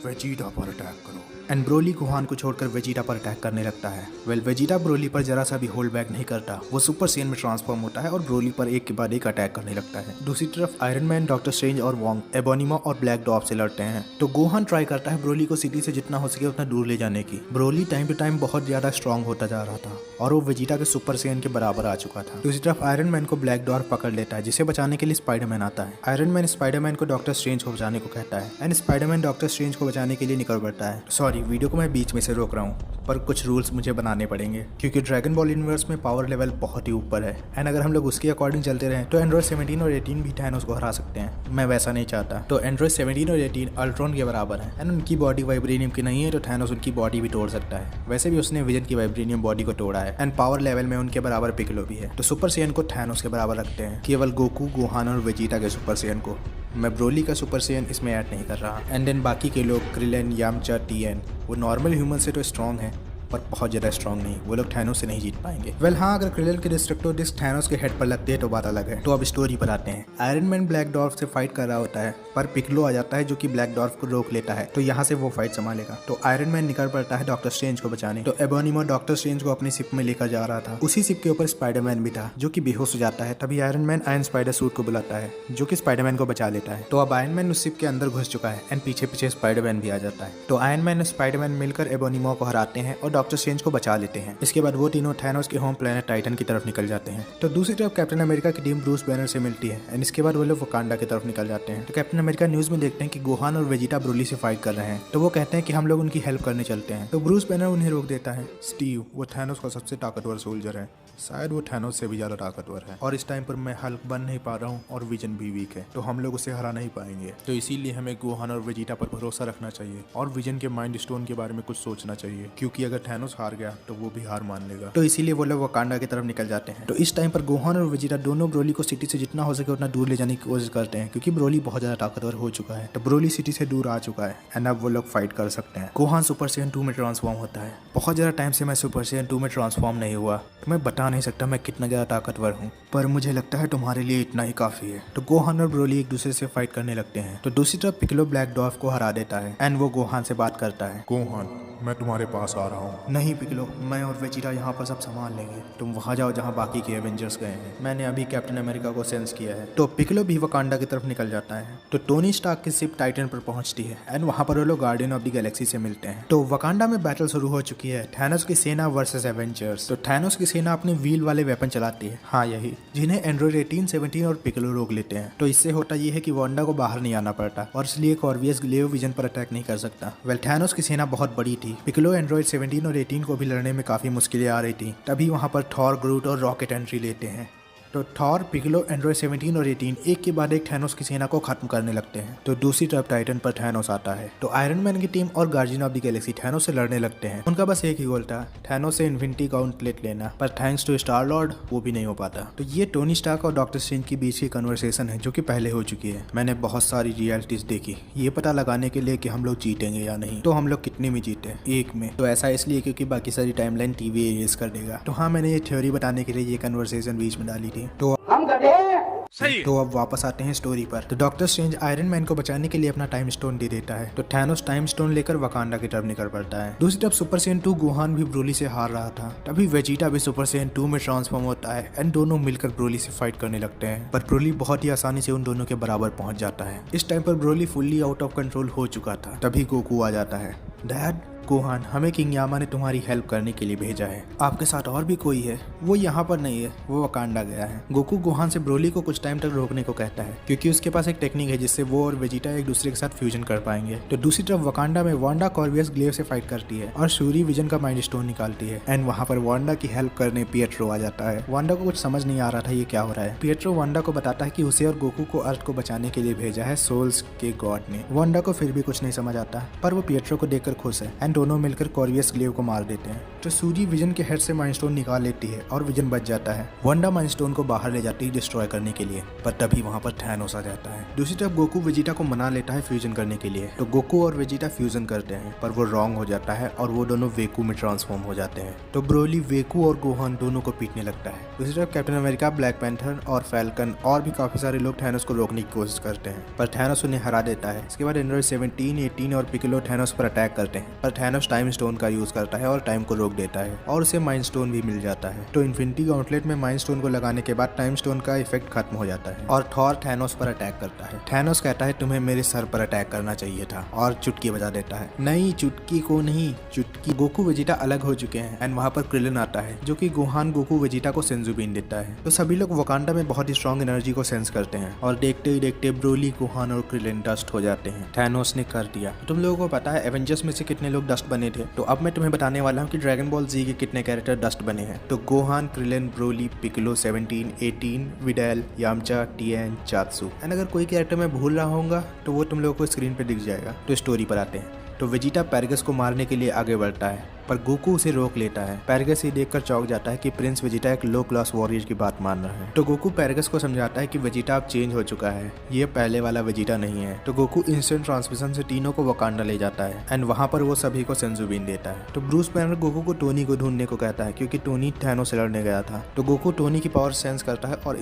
वेजिटा पर अटैक करो। एंड ब्रोली गुहान को छोड़कर वेजिटा पर अटैक करने लगता है। वेजिटा ब्रोली पर जरा सा भी होल्ड बैक नहीं करता। वो सुपर सेन में ट्रांसफॉर्म होता है और ब्रोली पर एक के बाद एक अटैक करने लगता है। दूसरी तरफ आयरन मैन, डॉक्टर स्ट्रेंज और वॉन्ग एबोनिमा और ब्लैक डॉर्क से लड़ते हैं। तो गोहान ट्राई करता है ब्रोली को सिटी से जितना हो सके उतना दूर ले जाने की। ब्रोली टाइम टू टाइम बहुत ज्यादा स्ट्रॉन्ग होता जा रहा था और वो वेजिटा के सुपर सेन के बराबर आ चुका था। दूसरी तरफ आयरन मैन को ब्लैक डॉर्क पकड़ लेता है, जिसे बचाने के लिए स्पाइडरमैन आता है। आयरन मैन स्पाइडरमैन को डॉक्टर स्ट्रेंज को बचाने को कहता है एंड स्पाइडरमैन डॉक्टर स्ट्रेंज को बचाने के लिए निकल पड़ता है। सॉरी, वीडियो को मैं बीच में से रोक रहा हूँ, पर कुछ रूल्स मुझे बनाने पड़ेंगे क्योंकि ड्रैगन बॉल यूनिवर्स में पावर लेवल बहुत ही ऊपर है एंड अगर हम लोग उसके अकॉर्डिंग चलते रहे तो एंड्रॉइड 17 और 18 भी थैनोस को हरा सकते हैं। मैं वैसा नहीं चाहता। तो एंड्रॉइड 17 और 18 अल्ट्रॉन के बराबर है एंड उनकी बॉडी वाइब्रेनियम की नहीं है, तो थैनोस उनकी बॉडी भी तोड़ सकता है। वैसे भी उसने विजन की वाइब्रेनियम बॉडी को तोड़ा है एंड पावर लेवल में उनके बराबर पिकलो भी है। तो सुपर सेयन को थैनोस के बराबर रखते हैं, केवल गोकू, गोहान और वेजिटा के सुपर सेयन को। मैं ब्रोली का सुपर सेयन इसमें ऐड नहीं कर रहा। एंड देन बाकी के लोग क्रिलेन, यामचा, टीएन, वो नॉर्मल ह्यूमन से तो स्ट्रॉन्ग है पर बहुत ज़्यादा स्ट्रॉन्ग नहीं। वो लोग थैनोस से नहीं जीत पाएंगे। वेल हाँ, अगर क्रिलेन के डिस्ट्रक्टर डिस्क थैनोस के हेड पर लगते हैं तो बात अलग है। तो अब स्टोरी पर आते हैं। आयरन मैन ब्लैक डॉर्फ से फाइट कर रहा होता है पर पिकलो आ जाता है जो कि ब्लैक डॉर्फ को रोक लेता है। तो यहाँ से वो फाइट संभालेगा। तो आयरन मैन निकल पड़ता है डॉक्टर स्ट्रेंज को बचाने। तो एबोनिमा डॉक्टर स्ट्रेंज को अपनी शिप में लेकर जा रहा था। उसी शिप के ऊपर स्पाइडरमैन भी था जो कि बेहोश हो जाता है। तभी iron man iron spider suit को बुलाता है जो कि स्पाइडरमैन को बचा लेता है। तो अब आयरन मैन उस शिप के अंदर घुस चुका है एंड पीछे पीछे स्पाइडरमैन भी आ जाता है। तो आयरन मैन और स्पाइडरमैन मिलकर एबोनिमा को हराते हैं और डॉक्टर स्ट्रेंज को बचा लेते हैं। इसके बाद वो तीनों थैनोस के होम प्लेनेट टाइटन की तरफ निकल जाते हैं। तो दूसरी तरफ कैप्टन अमेरिका की टीम ब्रूस बैनर से मिलती है एंड इसके बाद वो लोग वकांडा की तरफ निकल जाते हैं। तो कैप्टन अमेरिका न्यूज में देखते हैं कि गोहान और वेजिटा ब्रोली से फाइट कर रहे हैं। तो वो कहते हैं कि हम लोग उनकी हेल्प करने चलते हैं। तो ब्रूस बैनर उन्हें रोक देता है। स्टीव, वो थैनोस का सबसे ताकतवर सोल्जर है, शायद वो थैनोस से भी ज्यादा ताकतवर है और इस टाइम पर मैं हल्क बन नहीं पा रहा हूँ और विजन भी वीक है, तो हम लोग उसे हरा नहीं पाएंगे। तो इसीलिए हमें गोहान और वेजिटा पर भरोसा रखना चाहिए और विजन के माइंड स्टोन के बारे में कुछ सोचना चाहिए, क्योंकि अगर थैनोस हार गया तो वो भी हार मान लेगा। तो इसीलिए वो लोग वकांडा की तरफ निकल जाते हैं। तो इस टाइम पर गोहान और वेजिटा दोनों ब्रोली को सिटी से जितना हो सके उतना दूर ले जाने की कोशिश करते हैं क्योंकि ब्रोली बहुत ज्यादा ताकतवर हो चुका है। तो ब्रोली सिटी से दूर आ चुका है एंड अब वो लोग फाइट कर सकते हैं। गोहान सुपर सेयन 2 में ट्रांसफॉर्म होता है। बहुत ज्यादा टाइम से मैं सुपर सेयन 2 में ट्रांसफॉर्म नहीं हुआ, तो मैं बता नहीं सकता मैं कितना ज्यादा ताकतवर हूँ, पर मुझे लगता है तुम्हारे लिए इतना ही काफी है। तो गोहान और ब्रोली एक दूसरे से फाइट करने लगते हैं। तो दूसरी तरफ पिकलो ब्लैक डॉर्फ को हरा देता है एंड वो गोहान से बात करता है। गोहान, मैं तुम्हारे पास आ रहा हूँ। नहीं पिकलो, मैं और वेजिटा यहाँ पर सब संभाल लेंगे, तुम वहाँ जाओ जहाँ बाकी के एवेंजर्स गए हैं। मैंने अभी कैप्टन अमेरिका को सेंस किया है। तो पिकलो भी वकांडा की तरफ निकल जाता है। तो टोनी स्टार्क की शिप टाइटन पर पहुंचती है एंड वहाँ पर वो लोग गार्डियन ऑफ द गैलेक्सी से मिलते हैं। तो वकांडा में बैटल शुरू हो चुकी है, थैनोस की सेना वर्सेस एवेंजर्स। तो थैनोस की सेना अपने व्हील वाले वेपन चलाती है, हाँ यही, जिन्हें एंड्रॉइड 18, 17 और पिकलो रोक लेते हैं। तो इससे होता यह है कि वांडा को बाहर नहीं आना पड़ता और इसलिए कॉर्वियस लेओ विजन पर अटैक नहीं कर सकता। वेल थैनोस की सेना बहुत बड़ी थी। पिकलो एंड्रॉइड 17 और 18 को भी लड़ने में काफी मुश्किलें आ रही थी। तभी वहाँ पर थॉर, ग्रूट और रॉकेट एंट्री लेते हैं। तो थॉर, पिकलो, एंड्रॉइड 17 और 18 एक के बाद एक थैनोस की सेना को खत्म करने लगते हैं। तो दूसरी तरफ टाइटन पर थैनोस आता है। तो आयरन मैन की टीम और guardian of the Galaxy Thanos से लड़ने लगते हैं। उनका बस एक ही गोल था, थैनोस से इन्फिनिटी गाउंटलेट लेना, पर थैंक्स टू स्टार लॉर्ड वो भी नहीं हो पाता। तो ये टोनी स्टार्क और डॉक्टर स्ट्रेंज की बीच की कन्वर्सेशन है जो कि पहले हो चुकी है। मैंने बहुत सारी रियलिटीज देखी ये पता लगाने के लिए कि हम लोग जीतेंगे या नहीं। तो हम लोग कितने में जीते? एक में। तो ऐसा इसलिए क्योंकि बाकी सारी टाइमलाइन टीवी इरेज कर देगा। तो हाँ, मैंने ये थ्योरी बताने के लिए ये कन्वर्सेशन बीच में डाली थी। तो हम गधे हैं। सही है। तो अब वापस आते हैं स्टोरी पर। तो डॉक्टर स्ट्रेंज आयरन मैन को बचाने के लिए अपना टाइम स्टोन दे देता है। तो थैनोस टाइम स्टोन लेकर वकांडा की तरफ निकल पड़ता है। दूसरी तरफ सुपर सेन 2 गोहान भी ब्रोली से हार रहा था। तभी वेजिटा भी सुपर सेन 2 में ट्रांसफॉर्म होता है एंड दोनों मिलकर ब्रोली से फाइट करने लगते हैं। पर ब्रोली बहुत ही आसानी से उन दोनों के बराबर पहुंच जाता है। इस टाइम पर Broly fully out of control हो चुका था। तभी गोकू आ जाता है। डैड, गोहान, हमें किंग यामा ने तुम्हारी हेल्प करने के लिए भेजा है। आपके साथ और भी कोई है? वो यहाँ पर नहीं है, वो वकांडा गया है। गोकू गोहान से ब्रोली को कुछ टाइम तक रोकने को कहता है क्योंकि उसके पास एक टेक्निक है जिससे वो और वेजिटा एक दूसरे के साथ फ्यूजन कर पाएंगे। तो दूसरी तरफ वकांडा में वांडा कॉर्वियस ग्लेव से फाइट करती है और शूरी विजन का माइंड स्टोन निकालती है एंड वहाँ पर वांडा की हेल्प करने पिएट्रो आ जाता है। वांडा को कुछ समझ नहीं आ रहा था ये क्या हो रहा है। पिएट्रो वांडा को बताता है कि उसे और गोकू को अर्थ को बचाने के लिए भेजा है सोल्स के गॉड ने। वांडा को फिर भी कुछ नहीं समझ आता पर वो पिएट्रो को देखकर खुश है एंड दोनों मिलकर कॉर्वियस ग्लेव को मार देते हैं। तो सूरी विजन के हेड से माइंड स्टोन निकाल लेती है और विजन बच जाता है। वांडा माइंड स्टोन को बाहर ले जाती है डिस्ट्रॉय करने के लिए, पर तभी वहाँ पर थैनोस आ जाता है। दूसरी तरफ गोकू वेजिटा को मना लेता है फ्यूजन करने के लिए। तो गोकू और वेजिटा फ्यूजन करते हैं पर वो रॉन्ग हो जाता है और वो दोनों वेकू में ट्रांसफॉर्म हो जाते हैं। तो ब्रोली वेकू और गोहान दोनों को पीटने लगता है। दूसरी तरफ कैप्टन अमेरिका, ब्लैक पैंथर और फैल्कन और भी काफी सारे लोग थैनोस को रोकने की कोशिश करते हैं पर थैनोस उन्हें हरा देता है। इसके बाद एंड्रॉइड 17, 18 और पिकलो थैनोस पर अटैक करते हैं पर थैनोस टाइम स्टोन का यूज करता है और टाइम को रोक देता है और उसे माइंड स्टोन भी मिल जाता है। तो इन्फिनिटी गॉन्टलेट में माइंड स्टोन को लगाने के बाद टाइम स्टोन का इफेक्ट खत्म हो जाता है और थॉर थैनोस पर अटैक करता है। थैनोस कहता है तुम्हें मेरे सर पर अटैक करना चाहिए था और चुटकी बजा देता है। नहीं, चुटकी को नहीं, चुटकी। गोकू वेजिटा अलग हो चुके हैं एंड वहाँ पर क्रिलिन आता है जो कि गोहान गोकू वेजिटा को सेंजू बीन देता है। तो सभी लोग वकांडा में बहुत ही स्ट्रॉन्ग एनर्जी को सेंस करते हैं और देखते ही देखते ब्रोली, गोहान और क्रिलिन डस्ट हो जाते हैं। थैनोस ने कर दिया। तुम लोगों को पता है एवेंजर्स में से कितने लोग डस्ट बने थे? तो अब मैं तुम्हें बताने वाला हूँ कि ड्रैगन बॉल जी के कितने कैरेक्टर डस्ट बने हैं। तो Gohan, Krillin, Broly, Piccolo, 17, 18, Videl, Yamcha, Tien, Chiaotzu. And अगर कोई कैरेक्टर मैं भूल रहा होऊंगा तो वो तुम लोगों को स्क्रीन पे दिख जाएगा। तो स्टोरी पर आते हैं। तो वेजिटा पैरगस को मारने के लिए आगे बढ़ता है पर गोकू उसे रोक लेता है। पैरगस ये देखकर चौंक जाता है कि प्रिंस वेजिटा एक लो क्लास वॉरियर की बात मान रहा है। तो गोकू पैरगस को समझाता है कि वेजिटा अब चेंज हो चुका है, ये पहले वाला वेजिटा नहीं है। तो गोकू इंस्टेंट ट्रांसमिशन से तीनों को वकांडा ले जाता है एंड वहाँ पर वो सभी को सेंजू बीन देता है। तो ब्रूस बैनर गोकू को टोनी को ढूंढने को कहता है क्योंकि टोनी थैनोस से लड़ने गया था। तो गोकू टोनी की पावर सेंस करता है और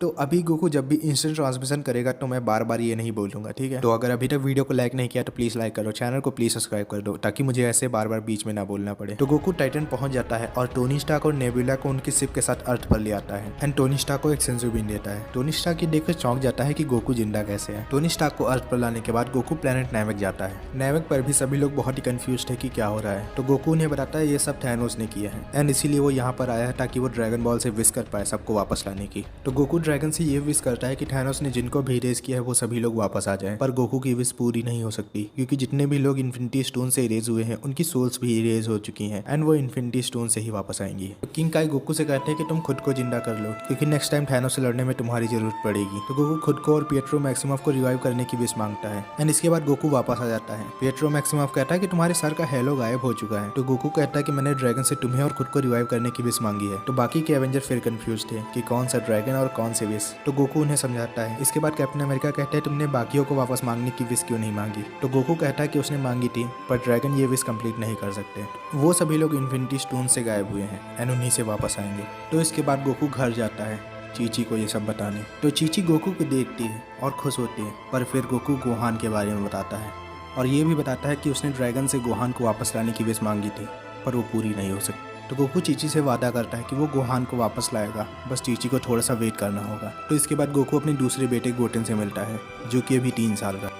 तो अभी गोकू जब भी इंस्टेंट ट्रांसमिशन करेगा तो मैं बार बार ये नहीं बोलूंगा, ठीक है? तो अगर अभी तक वीडियो को लाइक नहीं किया तो प्लीज लाइक करो, चैनल को प्लीज सब्सक्राइब कर दो ताकि मुझे ऐसे बार बार बीच में ना बोलना पड़े। तो गोकू टाइटन पहुंच जाता है और टोनी स्टार्क और नेबुला को उनकी शिप के साथ अर्थ पर ले आता है एंड टोनी स्टार्क को एक सेंजू बीन देता है। टोनी स्टार्क की देखकर चौंक जाता है कि गोकू जिंदा कैसे है। टोनी स्टार्क को अर्थ पर लाने के बाद गोकू प्लेनेट नैवेक जाता है। नैवेक पर भी सभी लोग बहुत ही कंफ्यूज है कि क्या हो रहा है। तो गोकू उन्हें बताता है ये सब थैनोस ने किया है एंड इसीलिए वो यहाँ पर आया है ताकि वो ड्रैगन बॉल से विश कर पाए सबको वापस लाने की। तो गोकू ड्रैगन से ये विश करता है कि थैनोस ने जिनको भी इरेज किया है वो सभी लोग वापस आ जाएं। पर गोकू की विश पूरी नहीं हो सकती क्योंकि जितने भी लोग इन्फिनिटी स्टोन से इरेज हुए हैं उनकी सोल्स भी इरेज हो चुकी हैं एंड वो इन्फिनिटी स्टोन से ही वापस आएंगी। तो किंग काई गोकू से कहते हैं कि तुम खुद को जिंदा कर लो क्योंकि नेक्स्ट टाइम थैनोस से लड़ने में तुम्हारी जरूरत पड़ेगी। तो गोकू खुद को और पिएट्रो मैक्सिमोफ को रिवाइव करने की विश मांगता है एंड इसके बाद गोकू वापस आ जाता है। पिएट्रो मैक्सिमोफ कहता है कि तुम्हारे सर का हेलो गायब हो चुका है। तो गोकू कहता है कि मैंने ड्रैगन से तुम्हें और खुद को रिवाइव करने की विश मांगी है। तो बाकी के एवेंजर फिर कंफ्यूज थे कि कौन सा ड्रैगन और कौन से विश। तो गोकू उन्हें समझाता है। इसके बाद कैप्टन अमेरिका कहते हैं तुमने बाकियों को वापस मांगने की विश क्यों नहीं मांगी? तो गोकू कहता है कि उसने मांगी थी पर ड्रैगन ये विश कंप्लीट नहीं कर सकते। वो सभी लोग इन्फिनिटी स्टोन से गायब हुए हैं एंड उन्हीं से वापस आएंगे। तो इसके बाद गोकू घर जाता है चीची को ये सब बताने। तो चीची गोकू को देखती है और खुश होती है पर फिर गोकू गोहान के बारे में बताता है और ये भी बताता है कि उसने ड्रैगन से गोहान को वापस लाने की विश मांगी थी पर वो पूरी नहीं हो सकती। तो गोकू चीची से वादा करता है कि वो गोहान को वापस लाएगा, बस चीची को थोड़ा सा वेट करना होगा। तो इसके बाद गोकू अपने दूसरे बेटे गोटेन से मिलता है जो कि अभी 3 साल का।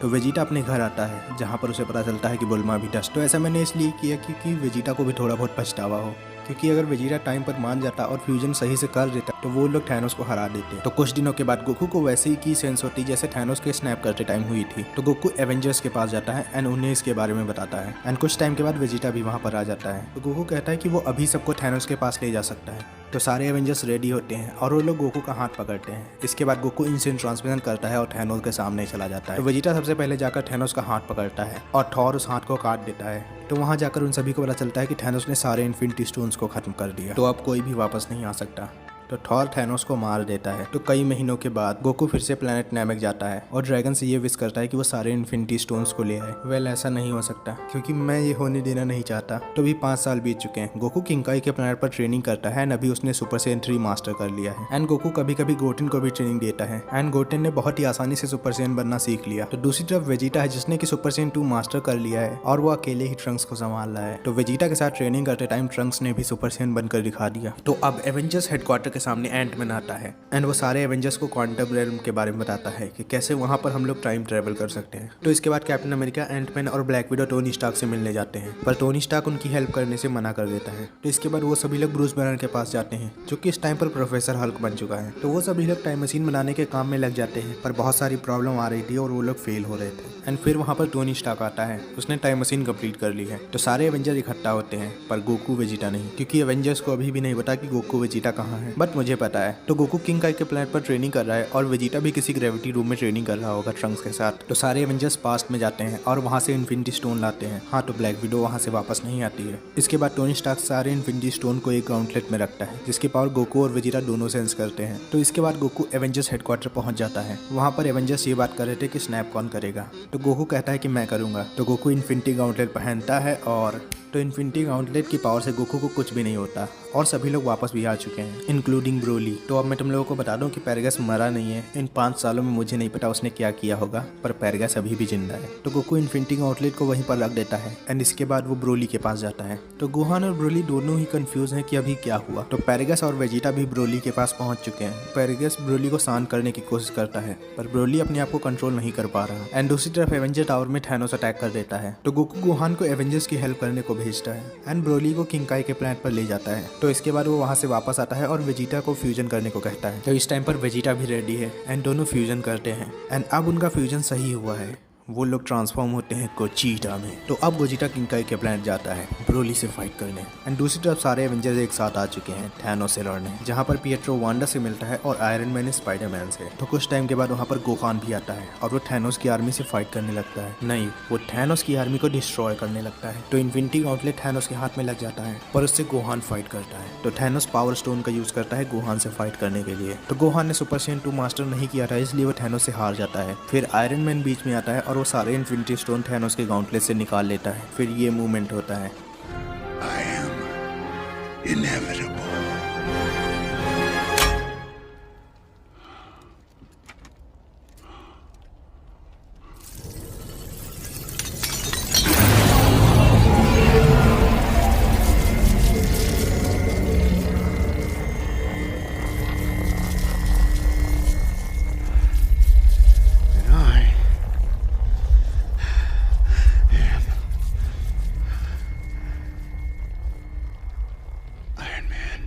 तो वेजिटा अपने घर आता है जहाँ पर उसे पता चलता है कि बुल्मा भी डस्ट। तो ऐसा मैंने इसलिए किया क्योंकि वेजिटा को भी थोड़ा बहुत पछतावा हो, क्योंकि अगर वेजिटा टाइम पर मान जाता और फ्यूजन सही से कर देता तो वो लोग थैनोस को हरा देते। तो कुछ दिनों के बाद गोकू को वैसे ही की सेंस होती जैसे थैनोस के स्नैप करते टाइम हुई थी। तो गोकू एवेंजर्स के पास जाता है एंड उन्हें इसके बारे में बताता है एंड कुछ टाइम के बाद वेजिटा भी वहाँ पर आ जाता है। तो गोकू कहता है कि वो अभी सबको थैनोस के पास ले जा सकता है। तो सारे एवेंजर्स रेडी होते हैं और वो लोग गोकू का हाथ पकड़ते हैं। इसके बाद गोकू इंस्टेंट ट्रांसमिशन करता है और थैनोस के सामने चला जाता है। तो वेजिटा सबसे पहले जाकर थैनोस का हाथ पकड़ता है और थॉर उस हाथ को काट देता है। तो वहाँ जाकर उन सभी को पता चलता है कि थैनोस ने सारे इन्फिनिटी स्टोन्स को खत्म कर दिया, तो अब कोई भी वापस नहीं आ सकता। तो थॉर थैनोस को मार देता है। तो कई महीनों के बाद गोकू फिर से प्लेनेट नैमेक जाता है और ड्रैगन से ये विश करता है कि वो सारे इन्फिनिटी स्टोन्स को ले आए। वेल ऐसा नहीं हो सकता क्योंकि मैं ये होने देना नहीं चाहता। तो भी 5 साल बीत चुके हैं। गोकू किंकाई के प्लेनेट पर ट्रेनिंग करता है एंड अभी उसने सुपर सैयन 3 मास्टर कर लिया है। एंड गोकू कभी कभी गोटेन को भी ट्रेनिंग देता है एंड गोटेन ने बहुत ही आसानी से सुपर सैयन बनना सीख लिया। तो दूसरी तरफ वेजिटा है जिसने की सुपर सैयन 2 मास्टर कर लिया है और वो अकेले ही ट्रंक्स को संभाल रहा है। तो वेजिटा के साथ ट्रेनिंग करते टाइम ट्रंक्स ने भी सुपर सैयन बनकर दिखा दिया। तो अब एवेंजर्स हेडक्वार्टर के सामने एंटमैन आता है एंड वो सारे एवेंजर्स को क्वांटम रेल्म के बारे में बताता है कि कैसे वहां पर हम लोग टाइम ट्रेवल कर सकते हैं। तो इसके बाद कैप्टन अमेरिका, एंटमैन और ब्लैक विडो टोनी स्टार्क से मिलने जाते हैं पर टोनी स्टार्क उनकी हेल्प करने से मना कर देता है। तो इसके बाद वो सभी लोग ब्रूस बैनर के पास जाते हैं जो कि इस टाइम पर प्रोफेसर हल्क बन चुका है। तो वो सभी लोग टाइम मशीन बनाने के काम में लग जाते हैं पर बहुत सारी प्रॉब्लम आ रही थी और वो लोग फेल हो रहे थे। एंड फिर वहाँ पर टोनी स्टार्क आता है, उसने टाइम मशीन कंप्लीट कर ली है। तो सारे एवेंजर इकट्ठा होते हैं पर गोकू वेजिटा नहीं, क्योंकि एवेंजर्स को अभी भी नहीं पता कि गोकू वेजिटा कहाँ है। बट मुझे पता है। तो गोकू किंकाई के प्लेनेट पर ट्रेनिंग कर रहा है और वेजिटा भी किसी ग्रेविटी रूम में ट्रेनिंग कर रहा होगा ट्रंक्स के साथ। तो सारे एवेंजर्स पास्ट में जाते हैं और वहाँ से इन्फिनिटी स्टोन लाते हैं। हाँ, तो ब्लैक विडो वहाँ से वापस नहीं आती है। इसके बाद टोनी स्टार्क सारे इन्फिनिटी स्टोन को एक गॉन्टलेट में रखता है जिसकी पावर गोकू और वेजिटा दोनों सेंस करते हैं। तो इसके बाद गोकू एवेंजर्स हेडक्वार्टर पहुंच जाता है। वहाँ पर एवेंजर्स ये बात कर रहे थे कि स्नैप कौन करेगा। तो गोकू कहता है कि मैं करूँगा। तो गोकू इन्फिनिटी गॉन्टलेट पहनता है और तो इन्फिनिटी गॉन्टलेट की पावर से गोकू को कुछ भी नहीं होता और सभी लोग वापस भी आ चुके हैं इंक्लूडिंग ब्रोली। तो अब मैं तुम लोगों को बता दूं कि पैरगस मरा नहीं है। इन 5 सालों में मुझे नहीं पता उसने क्या किया होगा पर पैरगस अभी भी जिंदा है। तो गोकू इन्फिनिटी गॉन्टलेट को वहीं पर रख देता है एंड इसके बाद वो ब्रोली के पास जाता है। तो गोहान और ब्रोली दोनों ही कंफ्यूज हैं कि अभी क्या हुआ। तो पैरगस और वेजिटा भी ब्रोली के पास पहुंच चुके हैं। पैरगस ब्रोली को शांत करने की कोशिश करता है पर ब्रोली अपने आप को कंट्रोल नहीं कर पा रहा। एंड दूसरी तरफ एवेंजर टावर में थैनोस अटैक कर देता है। तो गोकू गोहान को एवेंजर्स की हेल्प करने को भेजता है एंड ब्रोली को किंकाई के प्लेनेट पर ले जाता है। तो इसके बाद वो वहाँ से वापस आता है और वेजिटा को फ्यूजन करने को कहता है। तो इस टाइम पर वेजिटा भी रेडी है एंड दोनों फ्यूजन करते हैं एंड अब उनका फ्यूजन सही हुआ है। वो लोग ट्रांसफॉर्म होते हैं गोजीटा में। तो अब गोजीटा किंकाई के प्लेनेट जाता है ब्रोली से फाइट करने एंड दूसरी तरफ सारे एवेंजर्स एक साथ आ चुके हैं थैनोस से लड़ने, जहाँ पर पिएट्रो वांडा से मिलता है और आयरन मैन स्पाइडरमैन से। तो कुछ टाइम के बाद वहाँ पर गोहान भी आता है और वो थैनोस की आर्मी से फाइट करने लगता है। नहीं, वो थैनोस की आर्मी को डिस्ट्रॉय करने लगता है। तो इन्फिनिटी गॉन्टलेट थैनोस के हाथ में लग जाता है पर उससे गोहान फाइट करता है। तो थैनोस पावर स्टोन का यूज करता है गोहान से फाइट करने के लिए। तो गोहान ने सुपर सैयन 2 मास्टर नहीं किया था इसलिए वो थैनोस से हार जाता है। फिर आयरन मैन बीच में आता है और वो सारे इन्फिनिटी स्टोन थैनोस के गॉन्टलेट से निकाल लेता है। फिर ये मूवमेंट होता है। I am inevitable. And I am Iron Man.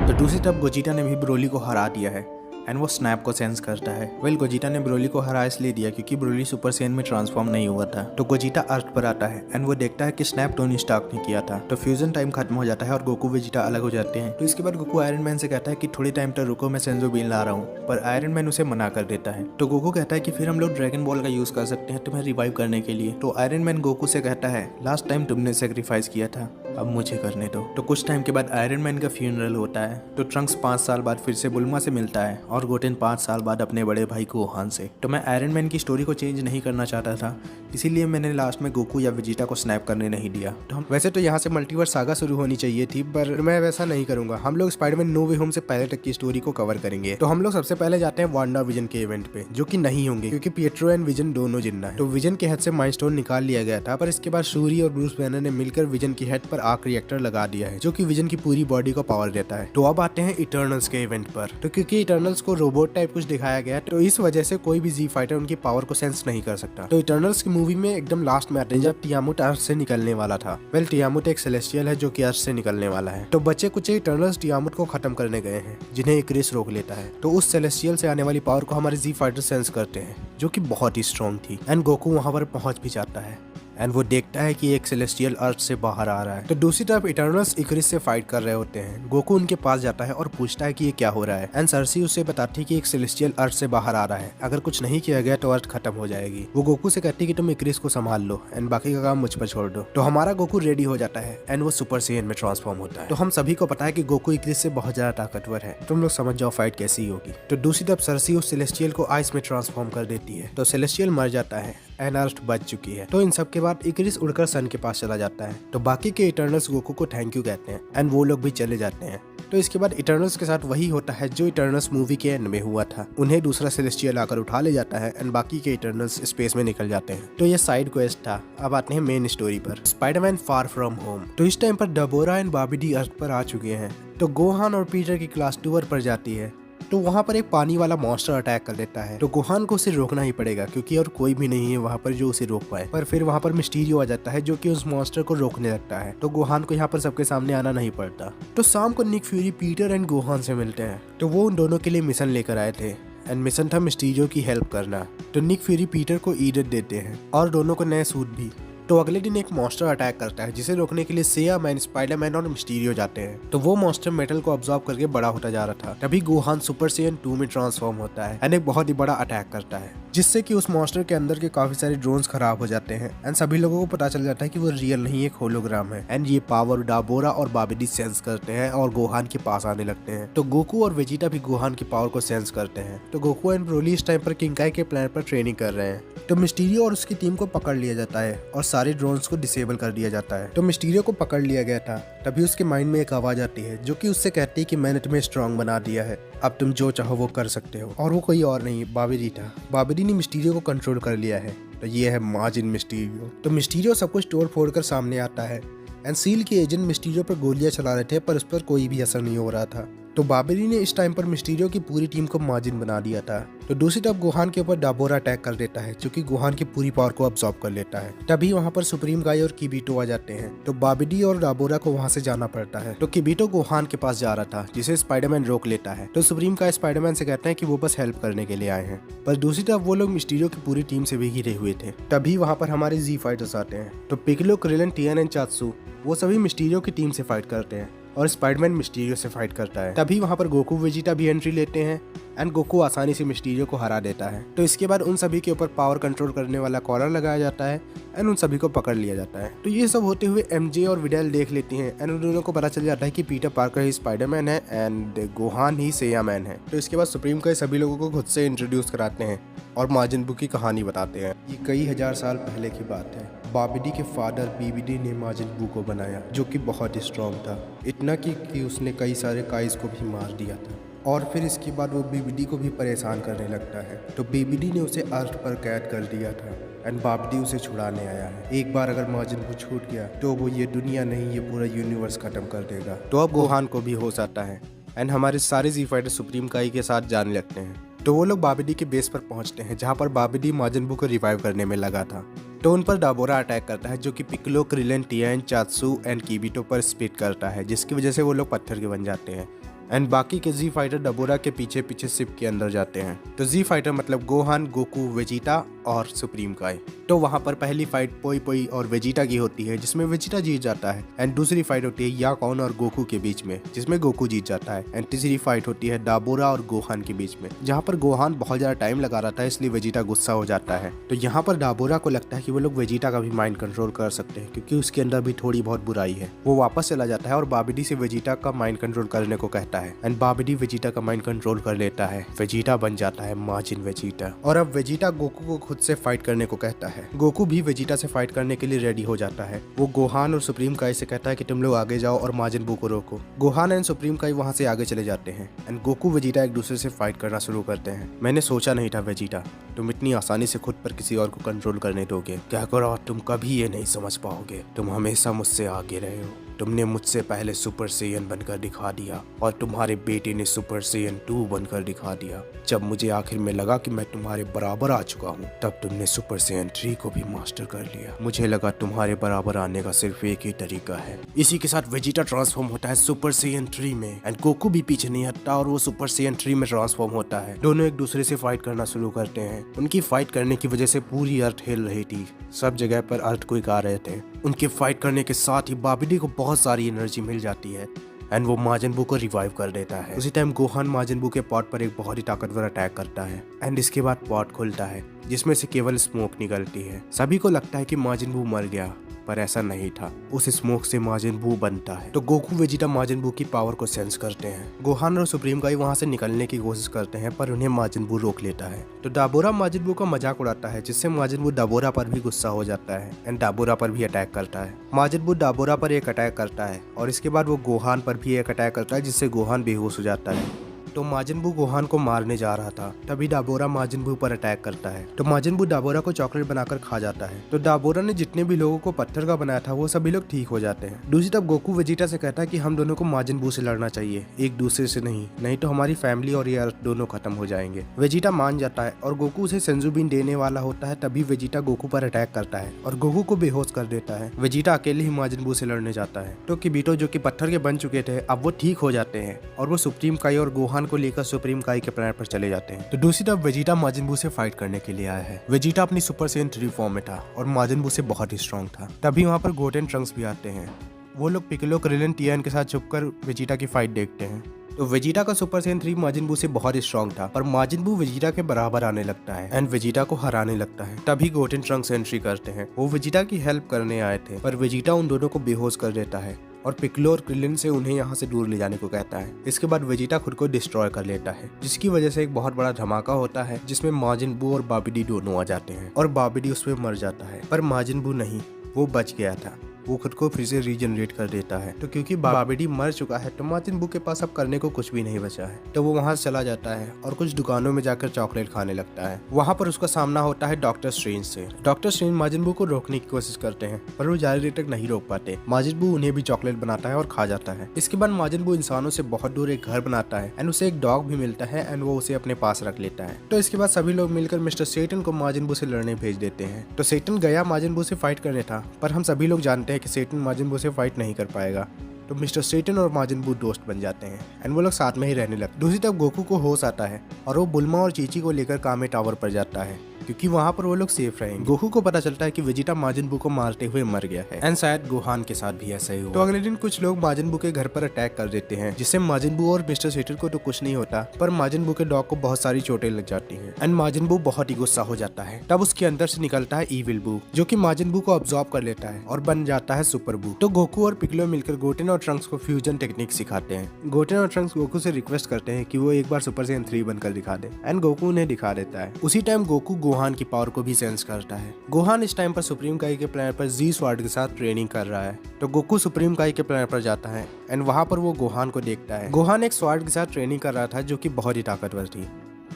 तो दूसरी तरफ गोजीटा ने भी ब्रोली को हरा दिया है एंड वो स्नैप को सेंस करता है। वेल गोजीटा ने ब्रोली को हरा इसलिए दिया क्योंकि ब्रोली सुपर सैयन में ट्रांसफॉर्म नहीं हुआ था। तो गोजीटा अर्थ पर आता है एंड वो देखता है कि स्नैप टोनी स्टार्क ने किया था। तो फ्यूजन टाइम खत्म हो जाता है और गोकू वेजिटा अलग हो जाते हैं। तो इसके बाद गोकू आयरन मैन से कहता है कि थोड़ी टाइम तक रुको, मैं सेंजो बीन ला रहा हूँ, पर आयरन मैन उसे मना कर देता है। तो गोकू कहता है कि फिर हम लोग ड्रैगन बॉल का यूज कर सकते हैं तुम्हें रिवाइव करने के लिए। तो आयरन मैन गोकू से कहता है लास्ट टाइम तुमने सेक्रीफाइस किया था, अब मुझे करने दो। तो कुछ टाइम के बाद आयरन मैन का फ्यूनरल होता है। तो ट्रंक्स 5 साल बाद फिर से बुल्मा से मिलता है और गोटेन 5 साल बाद अपने बड़े भाई गोहान से। तो मैं आयरन मैन की स्टोरी को चेंज नहीं करना चाहता था, इसीलिए मैंने लास्ट में गोकू या वेजिटा को स्नैप करने नहीं दिया। तो हम वैसे तो यहाँ से मल्टीवर्स सागा शुरू होनी चाहिए थी पर मैं वैसा नहीं करूंगा। हम लोग स्पाइडरमैन नो वे होम से पहले तक की स्टोरी को कवर करेंगे। तो हम लोग सबसे पहले जाते हैं वांडा विजन के इवेंट पे, जो कि नहीं होंगे क्योंकि पिएट्रो एंड विजन दोनों जिंदा है। तो विजन के हेड से माइंड स्टोन निकाल लिया गया था पर इसके बाद शूरी और ब्रूस बैनर ने मिलकर विजन की हेड पर आर्क रिएक्टर लगा दिया है जो कि विजन की पूरी बॉडी को पावर देता है। तो अब आते हैं इटर्नल्स के इवेंट पर। तो क्योंकि इटर्नल्स को रोबोट टाइप कुछ दिखाया गया तो इस वजह से कोई भी जी फाइटर उनकी पावर को सेंस नहीं कर सकता। तो इटर्नल्स की मूवी में एकदम लास्ट में आते हैं जब टियामुट अर्थ से निकलने वाला था। वेल टियामुट एक सेलेस्टियल है जो कि अर्थ से निकलने वाला है। तो बच्चे कुछ इटर्नल्स टियामुट को खत्म करने गए हैं जिन्हें एक रेस रोक लेता है। तो उस सेलेस्टियल से आने वाली पावर को हमारे जी फाइटर सेंस करते हैं जो कि बहुत ही स्ट्रॉन्ग थी एंड गोकू वहां पर पहुंच भी जाता है। एंड वो देखता है कि एक सेलेस्टियल अर्थ से बाहर आ रहा है। तो दूसरी तरफ इटर्नल्स इकरिस से फाइट कर रहे होते हैं। गोकू उनके पास जाता है और पूछता है कि ये क्या हो रहा है एंड सरसी उससे बताती है कि एक सेलेस्टियल अर्थ से बाहर आ रहा है, अगर कुछ नहीं किया गया तो अर्थ खत्म हो जाएगी। वो गोकू से कहती है कि तुम इकरिस को संभाल लो एंड बाकी का काम मुझ पर छोड़ दो। तो हमारा गोकू रेडी हो जाता है एंड वो सुपर सेयन में ट्रांसफॉर्म होता है। तो हम सभी को पता है कि गोकू इकरिस से बहुत ज्यादा ताकतवर है। तुम लोग समझ जाओ फाइट कैसी होगी। तो दूसरी तरफ सरसी उस सेलेस्टियल को आइस में ट्रांसफॉर्म कर देती है। तो सेलेस्टियल मर जाता है एंड अर्थ बच चुकी है। तो इन सब के बाद इकरिस उड़कर सन के पास चला जाता है। तो बाकी के इटर्नल्स गोकू को थैंक यू कहते हैं एंड वो लोग भी चले जाते हैं। तो इसके बाद इटर्नल्स के साथ वही होता है जो इटर्नल्स मूवी के एंड में हुआ था। उन्हें दूसरा सेलेस्टियल आकर उठा ले जाता है एंड बाकी के इटर्नल्स स्पेस में निकल जाते हैं। तो ये साइड क्वेस्ट था। अब आते हैं मेन स्टोरी पर, स्पाइडरमैन फार फ्रॉम होम। तो इस टाइम पर डबोरा एंड बाबिडी अर्थ पर आ चुके हैं। तो गोहान और पीटर की क्लास टूर पर जाती है। तो वहाँ पर एक पानी वाला मॉन्स्टर अटैक कर लेता है। तो गोहान को उसे रोकना ही पड़ेगा क्योंकि और कोई भी नहीं है वहाँ पर जो उसे रोक पाए। पर फिर वहाँ पर मिस्टीरियो आ जाता है जो कि उस मॉन्स्टर को रोकने लगता है। तो गोहान को यहाँ पर सबके सामने आना नहीं पड़ता। तो शाम को Nick Fury Peter and Gohan से मिलते हैं। तो वो उन दोनों के लिए मिशन लेकर आए थे एंड मिशन था मिस्टीरियो की हेल्प करना। तो निक फ्यूरी पीटर को ईडर देते हैं और दोनों को नए सूट भी। तो अगले दिन एक मॉन्स्टर अटैक करता है जिसे रोकने के लिए सेया मैन, स्पाइडरमैन और मिस्टीरियो जाते हैं। तो वो मॉन्स्टर मेटल को ऑब्जॉर्व करके बड़ा होता जा रहा था। तभी गोहान सुपर सेयन 2 में ट्रांसफॉर्म होता है एंड एक बहुत ही बड़ा अटैक करता है जिससे कि उस मॉन्स्टर के अंदर के काफी सारे ड्रोन्स खराब हो जाते हैं एंड सभी लोगों को पता चल जाता है कि वो रियल नहीं एक होलोग्राम है। एंड ये पावर डाबोरा और बाबिडी सेंस करते हैं और गोहान के पास आने लगते हैं। तो गोकू और वेजिटा भी गोहान की पावर को सेंस करते हैं। तो गोकू एंड ब्रोली इस टाइम पर किंकाई के प्लान पर ट्रेनिंग कर रहे हैं। तो मिस्टीरियो और उसकी टीम को पकड़ लिया जाता है और सारे ड्रोन्स को डिसेबल कर दिया जाता है। तो मिस्टीरियो को पकड़ लिया गया था। तभी उसके माइंड में एक आवाज आती है जो कि उससे कहती है कि मैंने तुम्हें स्ट्रांग बना दिया है, अब तुम जो चाहो वो कर सकते हो। और वो कोई और नहीं बाबिडी था। बाबिडी ने मिस्टीरियो को कंट्रोल कर लिया है। तो ये है माजिन मिस्टीरियो। तो मिस्टीरियो सब कुछ तोड़ फोड़ कर सामने आता है एंड सील के एजेंट मिस्टीरियो पर गोलियां चला रहे थे पर उस पर कोई भी असर नहीं हो रहा था। तो बाबिडी ने इस टाइम पर मिस्टीरियो की पूरी टीम को माजिन बना दिया था। तो दूसरी तरफ गोहान के ऊपर डाबोरा अटैक कर देता है जो कि गोहान की पूरी पावर को अब्सॉर्ब कर लेता है। तभी वहाँ पर सुप्रीम गाय और किबीटो आ जाते हैं। तो बाबिडी और डाबोरा को वहाँ से जाना पड़ता है। तो किबीटो गोहान के पास जा रहा था जिसे स्पाइडरमैन रोक लेता है। तो सुप्रीम गाय स्पाइडरमैन से कहते हैं कि वो बस हेल्प करने के लिए आए हैं। पर दूसरी तरफ वो लोग मिस्टीरियो की पूरी टीम से भी घिरे हुए थे। तभी वहाँ पर हमारे जी फाइटर्स आते हैं। तो पिकलो, क्रिलन, टियन एंड चात्सू वो सभी मिस्टीरियो की टीम से फाइट करते हैं और स्पाइडरमैन मिस्टीरियो से फाइट करता है। तभी वहाँ पर गोकू वेजिटा भी एंट्री लेते हैं एंड गोकू आसानी से मिस्टीरियो को हरा देता है। तो इसके बाद उन सभी के ऊपर पावर कंट्रोल करने वाला कॉलर लगाया जाता है एंड उन सभी को पकड़ लिया जाता है। तो ये सब होते हुए एमजे और विडेल देख लेती हैं एंड उन दोनों को पता चल जाता है कि पीटर पार्कर ही स्पाइडरमैन है एंड गोहान ही सेया मैन है। तो इसके बाद सुप्रीम का सभी लोगों को खुद से इंट्रोड्यूस कराते हैं और माजिन बू की कहानी बताते हैं। ये कई हजार साल पहले की बात है। बाबिडी के फादर बीबीडी ने माजिन बू को बनाया जो कि बहुत ही स्ट्रॉन्ग था, इतना कि उसने कई सारे काइज को भी मार दिया था। और फिर इसके बाद वो बीबीडी को भी परेशान करने लगता है। तो बीबीडी ने उसे अर्थ पर कैद कर दिया था एंड बाबिडी उसे छुड़ाने आया है। एक बार अगर माजिन बू छूट गया तो वो ये दुनिया नहीं ये पूरा यूनिवर्स खत्म कर देगा। तो अब गोहान को भी होश आता है एंड हमारे सारे जी फाइटर सुप्रीम काई के साथ जाने लगते हैं। तो वो लोग बाबिडी के बेस पर पहुंचते हैं जहां पर बाबिडी माजिन बू को रिवाइव करने में लगा था। तो उन पर डाबोरा अटैक करता है जो कि पिकलो, क्रिलन, टियन, चात्सू एंड किबीटो पर स्पिट करता है जिसकी वजह से वो लोग पत्थर के बन जाते हैं एंड बाकी के जी फाइटर डाबोरा के पीछे पीछे शिप के अंदर जाते हैं। तो जी फाइटर मतलब गोहान, गोकू, वेजिटा और सुप्रीम काई। तो वहाँ पर पहली फाइट पोई पोई और वेजिटा की होती है जिसमें वेजिटा जीत जाता है एंड दूसरी फाइट होती है याकॉन और गोकू के बीच में जिसमें गोकू जीत जाता है एंड तीसरी फाइट होती है डाबोरा और गोहान के बीच में जहाँ पर गोहान बहुत ज्यादा टाइम लगा रहा था इसलिए वेजिटा गुस्सा हो जाता है। तो यहाँ पर डाबोरा को लगता है कि वो लोग वेजिटा का भी माइंड कंट्रोल कर सकते हैं क्योंकि उसके अंदर भी थोड़ी बहुत बुराई है। वो वापस चला जाता है और बाबिडी से वेजिटा का माइंड कंट्रोल करने को कहता है एंड बाबिडी वेजिटा का माइंड कंट्रोल कर लेता है। वेजिटा बन जाता है माजिन वेजिटा और अब वेजिटा गोकू को खुद से फाइट करने को कहता है। गोकू भी वेजिटा से फाइट करने के लिए रेडी हो जाता है। वो गोहान और सुप्रीम काई से कहता है कि तुम लोग आगे जाओ और माजिन बू को रोको। गोहान एंड सुप्रीम काई वहाँ से आगे चले जाते हैं एंड गोकू वेजिटा एक दूसरे से फाइट करना शुरू करते हैं। मैंने सोचा नहीं था वेजिटा तुम इतनी आसानी से खुद पर किसी और को कंट्रोल करने दोगे। क्या करो तुम कभी ये नहीं समझ पाओगे, तुम हमेशा मुझसे आगे रहे हो। तुमने मुझसे पहले सुपर सेयन बनकर दिखा दिया और तुम्हारे बेटे ने सुपर सेयन 2 बनकर दिखा दिया। जब मुझे आखिर में लगा कि मैं तुम्हारे बराबर आ चुका हूँ, तब तुमने सुपर सेयन 3 को भी मास्टर कर लिया। मुझे लगा तुम्हारे बराबर आने का सिर्फ एक ही तरीका है। इसी के साथ वेजिटा ट्रांसफॉर्म होता है सुपर सेयन 3 में एंड गोकू भी पीछे नहीं हटता और वो सुपर सेयन 3 में ट्रांसफॉर्म होता है। दोनों एक दूसरे से फाइट करना शुरू करते हैं। उनकी फाइट करने की वजह से पूरी अर्थ हिल रही थी। सब जगह पर अर्थक्वेक आ रहे थे। उनके फाइट करने के साथ ही बाबिडी को बहुत सारी एनर्जी मिल जाती है एंड वो माजिन बू को रिवाइव कर देता है। उसी टाइम गोहान माजिन बू के पॉट पर एक बहुत ही ताकतवर अटैक करता है एंड इसके बाद पॉट खुलता है जिसमें से केवल स्मोक निकलती है। सभी को लगता है कि माजिन बू मर गया, पर ऐसा नहीं था। उस स्मोक से माजिन बू बनता है। तो गोकू वेजिटा माजिन बू की पावर को सेंस करते हैं। गोहान और सुप्रीम काई वहां से निकलने की कोशिश करते हैं पर उन्हें माजिन बू रोक लेता है। तो डाबोरा माजिन बू का मजाक उड़ाता है जिससे माजिन बू डाबोरा पर भी गुस्सा हो जाता है एंड डाबोरा पर भी अटैक करता है। माजिन बू डाबोरा पर एक अटैक करता है और इसके बाद वो गोहान पर भी एक अटैक करता है जिससे गोहान बेहोश हो जाता है। तो माजिन बू गोहान को मारने जा रहा था, तभी डाबोरा माजिन बू पर अटैक करता है। तो माजिन बू डाबोरा को चॉकलेट बनाकर खा जाता है। तो डाबोरा ने जितने भी लोगों को पत्थर का बनाया था वो सभी लोग ठीक हो जाते हैं। दूसरी तरफ गोकू वेजिटा से कहता है कि हम दोनों को माजिन बू से लड़ना चाहिए, एक दूसरे से नहीं तो हमारी फैमिली और ये अर्थ दोनों खत्म हो जाएंगे। वेजिटा मान जाता है और गोकू उसे सेंजू बीन देने वाला होता है। तभी वेजिटा गोकू पर अटैक करता है और गोकू को बेहोश कर देता है। वेजिटा अकेले ही माजिन बू से लड़ने जाता है। तो किबिटो जो कि पत्थर के बन चुके थे अब वो ठीक हो जाते हैं और वो सुप्रीम काई और गोहान को लेकर सुप्रीम काई के प्लेनेट पर चले जाते हैं। तो दूसरी तरफ वेजिटा माजिन बू से फाइट करने के लिए आया है। वेजिटा अपनी सुपर सेयन 3 फॉर्म में था और माजिन बू से बहुत ही स्ट्रॉन्ग था। तभी वहाँ पर गोटेन ट्रंक्स भी आते हैं। वो लोग पिकलो, क्रिलिन, टियान के साथ छुपकर वेजिटा की फाइट देखते हैं। तो वेजिटा का सुपर सेयन 3 माजिन बू से बहुत स्ट्रॉन्ग था पर माजिन बू वेजिटा के बराबर आने लगता है एंड वेजिटा को हराने लगता है। तभी गोटेन ट्रंक्स एंट्री करते हैं। वो वेजिटा की हेल्प करने आए थे पर वेजिटा उन दोनों को बेहोश कर देता है और पिकलो और क्रिलिन से उन्हें यहाँ से दूर ले जाने को कहता है। इसके बाद वेजिटा खुद को डिस्ट्रॉय कर लेता है जिसकी वजह से एक बहुत बड़ा धमाका होता है जिसमें माजिन बू और बाबिडी दोनों आ जाते हैं और बाबिडी उसमें मर जाता है। पर माजिन बू नहीं, वो बच गया था। वो खुद को फिर से रीजनरेट कर देता है। तो क्योंकि बाबिडी मर चुका है तो माजिन बू के पास अब करने को कुछ भी नहीं बचा है। तो वो वहां से चला जाता है और कुछ दुकानों में जाकर चॉकलेट खाने लगता है। वहां पर उसका सामना होता है डॉक्टर स्ट्रेंज से। डॉक्टर स्ट्रेंज माजिन बू को रोकने की कोशिश करते हैं पर वो ज्यादा देर तक नहीं रोक पाते। माजिन बू उन्हें भी चॉकलेट बनाता है और खा जाता है। इसके बाद माजिन बू इंसानों से बहुत दूर एक घर बनाता है एंड उसे एक डॉग भी मिलता है एंड वो उसे अपने पास रख लेता है। तो इसके बाद सभी लोग मिलकर मिस्टर सेटन को माजिन बू से लड़ने भेज देते हैं। तो सेटन गया माजिन बू से फाइट करने था पर हम सभी लोग जानते हैं कि सेटन माजिन बू से फाइट नहीं कर पाएगा। तो मिस्टर सेटन और माजिन बू दोस्त बन जाते हैं एंड वो लोग साथ में ही रहने लगते। दूसरी तरफ गोकू को होश आता है और वो बुल्मा और चीची को लेकर कामे टावर पर जाता है क्योंकि वहाँ पर वो लोग सेफ रहेंगे। गोकू को पता चलता है कि वेजिटा माजिन बू को मारते हुए मर गया है एंड शायद गोहान के साथ भी ऐसा ही हुआ। तो अगले दिन कुछ लोग माजिन बू के घर पर अटैक कर देते हैं जिससे माजिन बू और मिस्टर सेटन को तो कुछ नहीं होता पर माजिन बू के डॉग को बहुत सारी चोटें लग जाती हैं एंड माजिन बू बहुत ही गुस्सा हो जाता है। तब उसके अंदर से निकलता है ईविल बू जो कि माजिन बू को अब्सॉर्ब कर लेता है और बन जाता है सुपर बू। तो गोकू और पिकलो मिलकर गोटेन और ट्रंक्स को फ्यूजन टेक्निक सिखाते हैं। गोटेन और ट्रंक्स गोकू से रिक्वेस्ट करते हैं कि वो एक बार सुपर सेयन 3 बनकर दिखा दे एंड गोकू उन्हें दिखा देता है। उसी टाइम गोकू गोहान की पावर को भी सेंस करता है। गोहान इस टाइम पर सुप्रीम काई के प्लेनेट पर जी स्वॉर्ड के साथ ट्रेनिंग कर रहा है। तो गोकू सुप्रीम काई के प्लेनेट पर जाता है एंड वहां पर वो गोहान को देखता है। गोहान एक स्वॉर्ड के साथ ट्रेनिंग कर रहा था जो कि बहुत ही ताकतवर थी।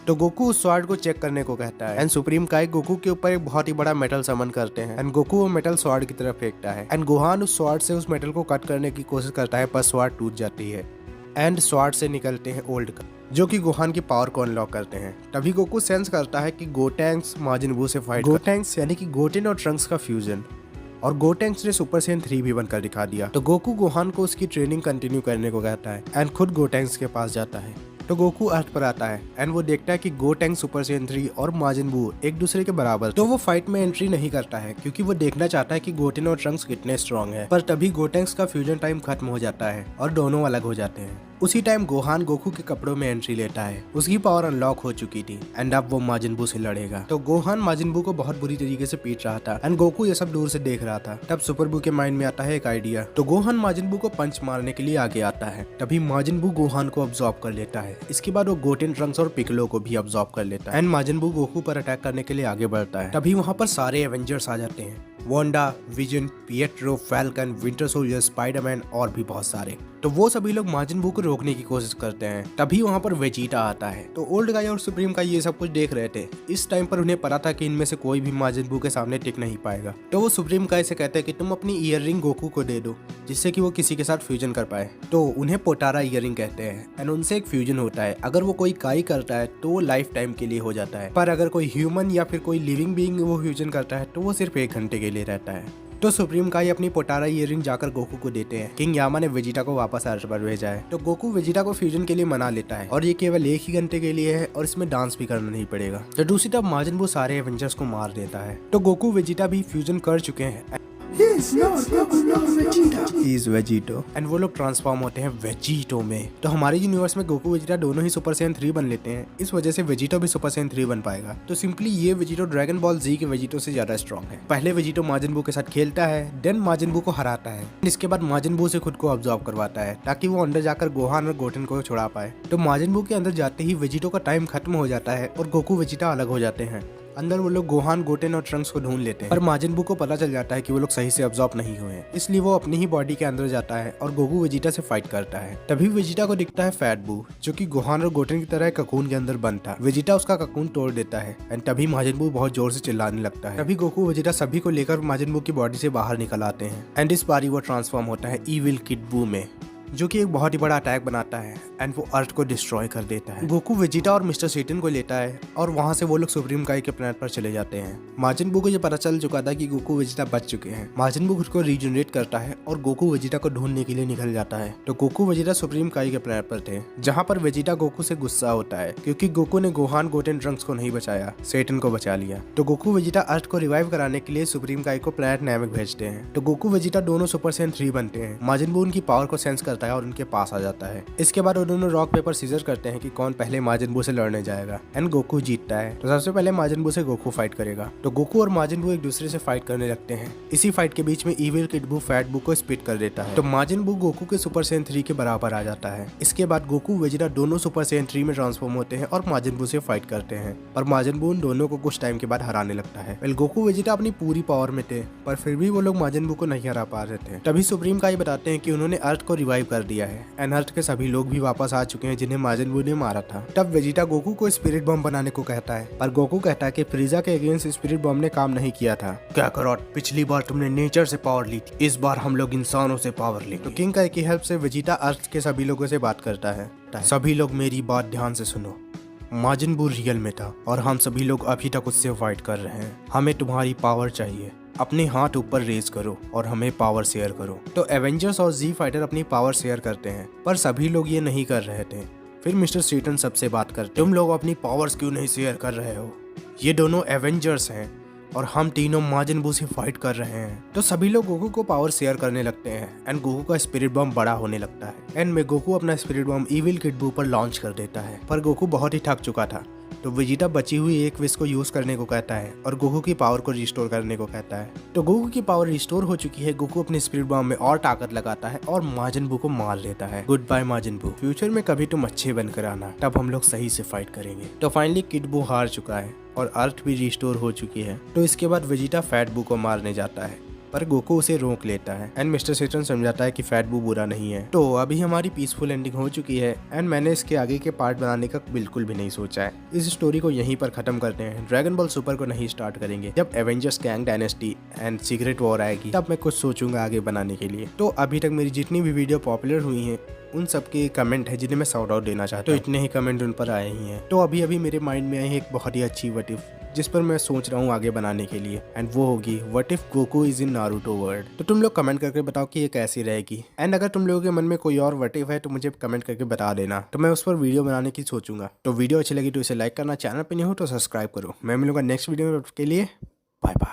तो गोकू उस स्वॉर्ड को चेक करने को कहता है एंड सुप्रीम काई गोकू के ऊपर एक बहुत ही बड़ा मेटल समन करते हैं एंड गोकू वो मेटल स्वॉर्ड की तरफ फेंकता है एंड गोहान उस स्वॉर्ड से उस मेटल को कट करने की कोशिश करता है पर स्वॉर्ड टूट जाती है एंड स्वॉर्ड से निकलते हैं ओल्ड जो कि गोहान की पावर को अनलॉक करते हैं। तभी गोकू सेंस करता है कि गोटैंक्स माजिन बू से फाइट गोटैंक्स यानी कि गोटेन और ट्रंक्स का फ्यूजन और गोटैंक्स ने सुपर सेयन 3 भी बनकर दिखा दिया। तो गोकू गोहान को उसकी ट्रेनिंग कंटिन्यू करने को कहता है एंड खुद गोटैंक्स के पास जाता है। तो गोकू अर्थ पर आता है एंड वो देखता है कि गोटैंक्स सुपर सेयन 3 और माजिन बू एक दूसरे के बराबर। तो वो फाइट में एंट्री नहीं करता है क्योंकि वो देखना चाहता है कि गोटेन और ट्रंक्स कितने स्ट्रॉन्ग है। पर तभी गोटैंक्स का फ्यूजन टाइम खत्म हो जाता है और दोनों अलग हो जाते हैं। उसी टाइम गोहान गोकू के कपड़ों में एंट्री लेता है। उसकी पावर अनलॉक हो चुकी थी एंड अब वो माजिन बू से लड़ेगा। तो गोहान माजिन बू को बहुत बुरी तरीके से पीट रहा था एंड गोकू ये सब दूर से देख रहा था। तब सुपर बू के माइंड में आता है एक आइडिया। तो गोहान माजिन बू को पंच मारने के लिए आगे आता है। तभी माजिन बू गोहान को अब्सॉर्ब कर लेता है। इसके बाद वो गोटेन ट्रंक्स और पिकलो को भी अब्सॉर्ब कर लेता है एंड माजिन बू गोकू पर अटैक करने के लिए आगे बढ़ता है। तभी वहाँ पर सारे एवेंजर्स आ जाते हैं। Wanda, vision, Pietro, falcon, winter soldier, Spiderman और भी बहुत सारे। तो वो सभी लोग माजिन बू को रोकने की कोशिश करते हैं। तभी वहाँ पर वेजिटा आता है। तो ओल्ड गाय और सुप्रीम गाय ये सब कुछ देख रहे थे। इस टाइम पर उन्हें पता था कि इनमें से कोई भी माजिन बू के सामने टिक नहीं पाएगा। तो वो सुप्रीम गाय से कहते हैं कि तुम अपनी ईयर रिंग गोकू को दे दो, जिससे कि वो किसी के साथ फ्यूजन कर पाए। तो उन्हें पोटारा ईयर रिंग कहते हैं एंड उनसे एक फ्यूजन होता है। अगर वो कोई काई करता है तो वो लाइफ टाइम के लिए हो जाता है, पर अगर कोई ह्यूमन या फिर कोई लिविंग बीइंग वो फ्यूजन करता है तो वो सिर्फ 1 घंटे के लिए रहता है। तो सुप्रीम काई अपनी पोटारा ईयरिंग जाकर गोकू को देते हैं। किंग यामा ने वेजिटा को वापस अर्थ पर भेजा है। तो गोकू वेजिटा को फ्यूजन के लिए मना लेता है और ये केवल 1 ही घंटे के लिए है और इसमें डांस भी करना नहीं पड़ेगा। तो दूसरी तरफ माजिन बू सारे एवेंजर्स को मार देता है। तो गोकू वेजिटा भी फ्यूजन कर चुके हैं। He is Vegito एंड वो लोग ट्रांसफॉर्म होते हैं वेजिटो में। तो हमारे यूनिवर्स में गोकू वेजिटा दोनों ही सुपर सैयन 3 बन लेते हैं। इस वजह से वेजिटो भी सुपर सैयन 3 बन पाएगा। तो सिंपली ये वेजिटो ड्रैगन बॉल जी के वेजिटो से ज्यादा स्ट्रॉन्ग है। पहले वेजिटो माजिन बू के साथ खेलता है, देन माजिन बू को हराता है। इसके बाद माजिन बू से खुद को ऑब्जर्व करवाता है ताकि वो अंदर जाकर गोहान और गोटेन को छुड़ा पाए। तो माजिन बू के अंदर जाते ही वेजिटो का टाइम खत्म हो जाता है और गोकू वेजिटा अलग हो जाते हैं। अंदर वो लोग गोहान, गोटेन और ट्रंक्स को ढूंढ लेते हैं, पर माजिन बू को पता चल जाता है कि वो लोग सही से अब्जॉर्ब नहीं हुए हैं। इसलिए वो अपनी ही बॉडी के अंदर जाता है और गोकू वेजिटा से फाइट करता है। तभी वेजिटा को दिखता है फैट बू, जो कि गोहान और गोटेन की तरह ककून के अंदर बंद था। वेजिटा उसका ककून तोड़ देता है एंड तभी माजिन बू बहुत जोर से चिल्लाने लगता है। तभी गोकू वेजिटा सभी को लेकर माजिन बू की बॉडी से बाहर निकल आते हैं एंड इस बारी वो ट्रांसफॉर्म होता है इविल किड बू में, जो कि एक बहुत ही बड़ा अटैक बनाता है एंड वो अर्थ को डिस्ट्रॉय कर देता है। गोकू वेजिटा और मिस्टर सेटन को लेता है और वहां से वो लोग सुप्रीम काई के प्लेनेट पर चले जाते हैं। माजिन बू को ये पता चल चुका था कि गोकू वेजिटा बच चुके हैं। माजिन बू खुद को रीजनरेट करता है और गोकू वेजिटा को ढूंढने के लिए निकल जाता है। तो गोकू वेजिटा सुप्रीम काई के प्लेनेट पर थे, जहाँ पर वेजिटा गोकू से गुस्सा होता है क्योंकि गोकू ने गोहान, गोटेन, ट्रंक्स को नहीं बचाया, सेटन को बचा लिया। तो गोकू वेजिटा अर्थ को रिवाइव कराने के लिए सुप्रीम काई को प्लेनेट नैमिक भेजते हैं। तो गोकू वेजिटा दोनों सुपर सैयन 3 बनते हैं। माजिन बू उनकी पावर को सेंस करता है और उनके पास आ जाता है। इसके बाद वो दोनों रॉक पेपर सीजर करते हैं कि कौन पहले माजिन बू से लड़ने जाएगा एंड गोकू जीतता है। तो सबसे पहले माजिन बू से गोकू फाइट करेगा। तो गोकू और माजिन बू एक दूसरे से फाइट करने लगते हैं। इसी फाइट के बीच में इविल किड बू फैट बू को स्प्लिट कर देता है। तो माजिन बू गोकू के सुपर सैयन 3 के बराबर आ जाता है। इसके बाद गोकू वेजिटा दोनों सुपर सैयन 3 में ट्रांसफॉर्म होते हैं और माजिन बू से फाइट करते हैं, पर माजिन बू उन दोनों को कुछ टाइम के बाद हराने लगता है। वेल गोकू वेजिटा अपनी पूरी पावर में थे, पर फिर भी वो लोग माजिन बू को नहीं हरा पा रहे थे। तभी सुप्रीम काई बताते हैं कि उन्होंने अर्थ को रिवाइव कर दिया है एंड अर्थ के सभी लोग भी वापस आ चुके हैं जिन्हें माजिन बू ने मारा था। तब वेजिटा गोकू को स्पिरिट बम बनाने को कहता है, पर गोकू कहता है कि फ्रीजा के अगेंस्ट स्पिरिट बम ने काम नहीं किया था। क्या करो, पिछली बार तुमने नेचर से पावर ली थी, इस बार हम लोग इंसानों से पावर लेंगे। तो किंग काई की हेल्प से वेजिटा अर्थ के सभी लोगों से बात करता है। सभी लोग मेरी बात ध्यान से सुनो, माजिन बू रियल में था और हम सभी लोग अभी तक उससे फाइट कर रहे हैं। हमें तुम्हारी पावर चाहिए, अपने हाथ ऊपर रेज करो और हमें पावर शेयर करो। तो एवेंजर्स और जी फाइटर अपनी पावर शेयर करते हैं, पर सभी लोग ये नहीं कर रहे थे। फिर मिस्टर स्टेटन सबसे बात करते, तुम लोग अपनी पावर्स क्यों नहीं शेयर कर रहे हो? ये दोनों एवेंजर्स हैं और हम तीनों माजिन बू से फाइट कर रहे हैं। तो सभी लोग गोकू को पावर शेयर करने लगते हैं एंड गोकू का स्पिरिट बम बड़ा होने लगता है। एंड में गोकू अपना स्पिरिट बम इविल किड बू पर लॉन्च कर देता है, पर गोकू बहुत ही थक चुका था। तो वेजिटा बची हुई एक विश को यूज करने को कहता है और गोकू की पावर को रिस्टोर करने को कहता है। तो गोकू की पावर रिस्टोर हो चुकी है। गोकू अपने स्पिरिट बम में और ताकत लगाता है और माजिन बू को मार देता है। गुड बाय माजिन बू, फ्यूचर में कभी तुम अच्छे बनकर आना, तब हम लोग सही से फाइट करेंगे। तो फाइनली किड बू हार चुका है और अर्थ भी रिस्टोर हो चुकी है। तो इसके बाद वेजिटा फैट बू को मारने जाता है, पर गोकू उसे रोक लेता है एंड मिस्टर सेटन समझाता है कि फैट बू बुरा नहीं है। तो अभी हमारी पीसफुल एंडिंग हो चुकी है एंड मैंने इसके आगे के पार्ट बनाने का बिल्कुल भी नहीं सोचा है। इस स्टोरी को यहीं पर खत्म करते हैं। ड्रैगन बॉल सुपर को नहीं स्टार्ट करेंगे। जब Avengers Kang dynasty and secret war आएगी तब मैं कुछ सोचूंगा आगे बनाने के लिए। तो अभी तक मेरी जितनी भी वीडियो पॉपुलर हुई हैं उन सबके कमेंट है जिन्हें मैं शाउट आउट देना चाहता हूँ। तो इतने ही कमेंट उन पर आए ही हैं। तो अभी मेरे माइंड में आई है एक बहुत ही अच्छी व्हाट इफ, जिस पर मैं सोच रहा हूँ आगे बनाने के लिए, एंड वो होगी what if Goku is in Naruto world. तो तुम लोग कमेंट करके बताओ कि ये कैसी रहेगी। एंड अगर तुम लोगों के मन में कोई और व्हाट इफ है तो मुझे कमेंट करके बता देना, तो मैं उस पर वीडियो बनाने की सोचूंगा। तो वीडियो अच्छी लगी तो इसे लाइक करना, चैनल पे नहीं हो तो सब्सक्राइब करो। मैं मिलूंगा नेक्स्ट वीडियो में, के लिए बाय बाय।